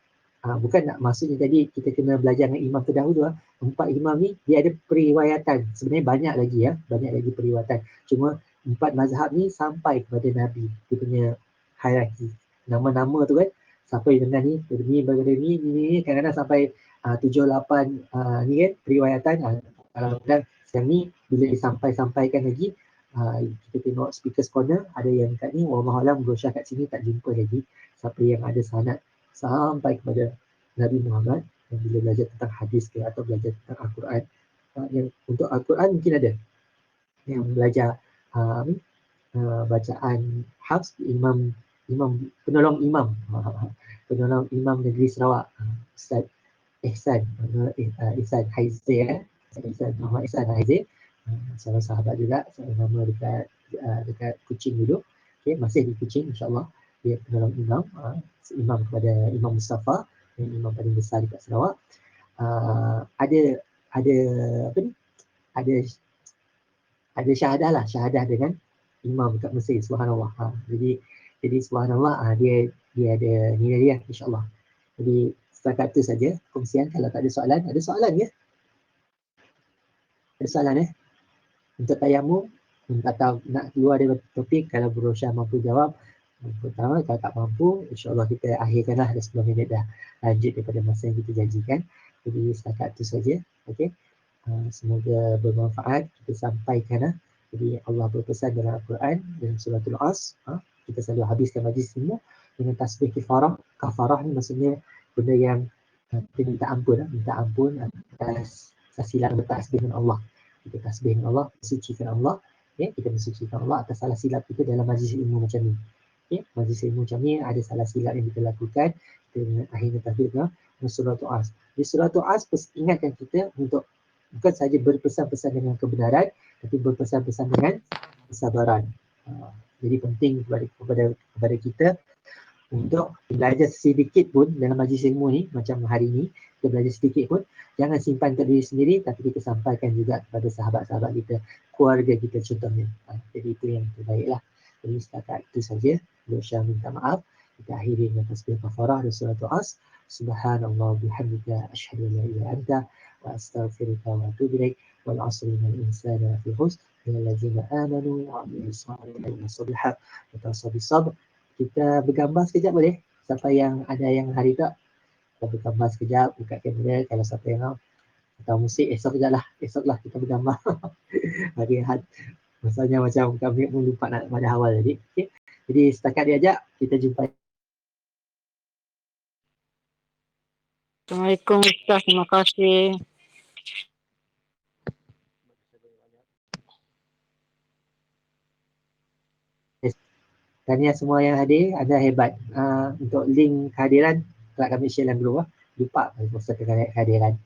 bukan nak maksudnya tadi kita kena belajar dengan imam terdahulu. 4 imam ni dia ada periwayatan. Sebenarnya banyak lagi periwayatan. Cuma 4 mazhab ni sampai kepada Nabi. Dia punya hierarki. Nama-nama tu kan, sampai dengan ni kadang-kadang sampai 7-8 ni kan periwayatan. Kadang-kadang yang ni bila disampaikan lagi, kita tengok Speaker's Corner, ada yang kat ni, wallahualam berusaha kat sini tak jumpa lagi siapa yang ada sanad sampai kepada Nabi Muhammad. Yang bila belajar tentang hadis ke atau belajar tentang Al-Quran, yang untuk Al-Quran mungkin ada yang belajar bacaan Hafs, imam penolong imam negeri Sarawak, Ustaz Ihsan Haizir, Muhammad Ihsan Haizir, seorang sahabat juga, seorang nama dekat Kuching dulu. Masih di Kuching insya-Allah. Dia penolong imam kepada Imam Mustafa, yang imam paling besar dekat Sarawak. Ada syahadah dengan imam dekat Mesir. Subhanallah. Jadi subhanallah, dia ada nilai dia insya-Allah. Jadi setakat itu saja kongsian. Kalau tak ada soalan ya? Ada soalan ya? Untuk tayamum atau nak keluar dari topik, kalau Berosyah mampu jawab pertama, kalau tak mampu insya-Allah kita akhirkanlah, dah 10 minit dah lanjut daripada masa yang kita janjikan. Jadi setakat itu saja. Okey. Semoga bermanfaat kita sampaikan. Jadi Allah berpesan dalam Al-Quran dalam suratul As, kita selalu habiskan majlis ilmu dengan tasbih kafarah ni maksudnya benda yang kita minta ampun atas silap bertasbih dengan Allah. Kita tasbih dengan Allah, mensucikan Allah, kita mensucikan Allah atas salah silap kita dalam majlis ilmu macam ni. Majlis ilmu macam ni ada salah silap yang kita lakukan, kita akhirnya tasbih dengan suratul As. Di suratul As ingatkan kita untuk bukan saja berpesan-pesan dengan kebenaran, tapi berpesan-pesan dengan kesabaran. Jadi penting kepada kita untuk belajar sedikit pun dalam majlis ilmu ni, macam hari ni kita belajar sedikit pun, jangan simpan untuk diri sendiri, tapi kita sampaikan juga kepada sahabat-sahabat kita, keluarga kita contohnya. Jadi itu yang terbaiklah. Jadi setakat itu saja. Saya minta maaf. Kita akhiri dengan tasbih kafarah dan suratul as. Subhanallah bihamdika asyhadu an la ilaha illa anta wa astaghfiruka wa atubu ilaik. Wal 'asri innal insana lafi khusr illa allazina amanu wa 'amilus shalihat wa tawasaw bis sabr. Kita bergambar sekejap boleh? Siapa yang ada yang hari tak? Kita bergambar sekejap, buka kamera kalau siapa yang mau. Atau musik esok kejap lah. Esoklah kita bergambar. Hari Ahad. Maksudnya macam kami pun lupa nak pada awal tadi. Okay? Jadi setakat diajak, kita jumpa. Assalamualaikum Ustaz, terima kasih. Tahniah semua yang hadir, anda hebat. Untuk link kehadiran, telah kami share dalam grup. Lupa masa kehadiran.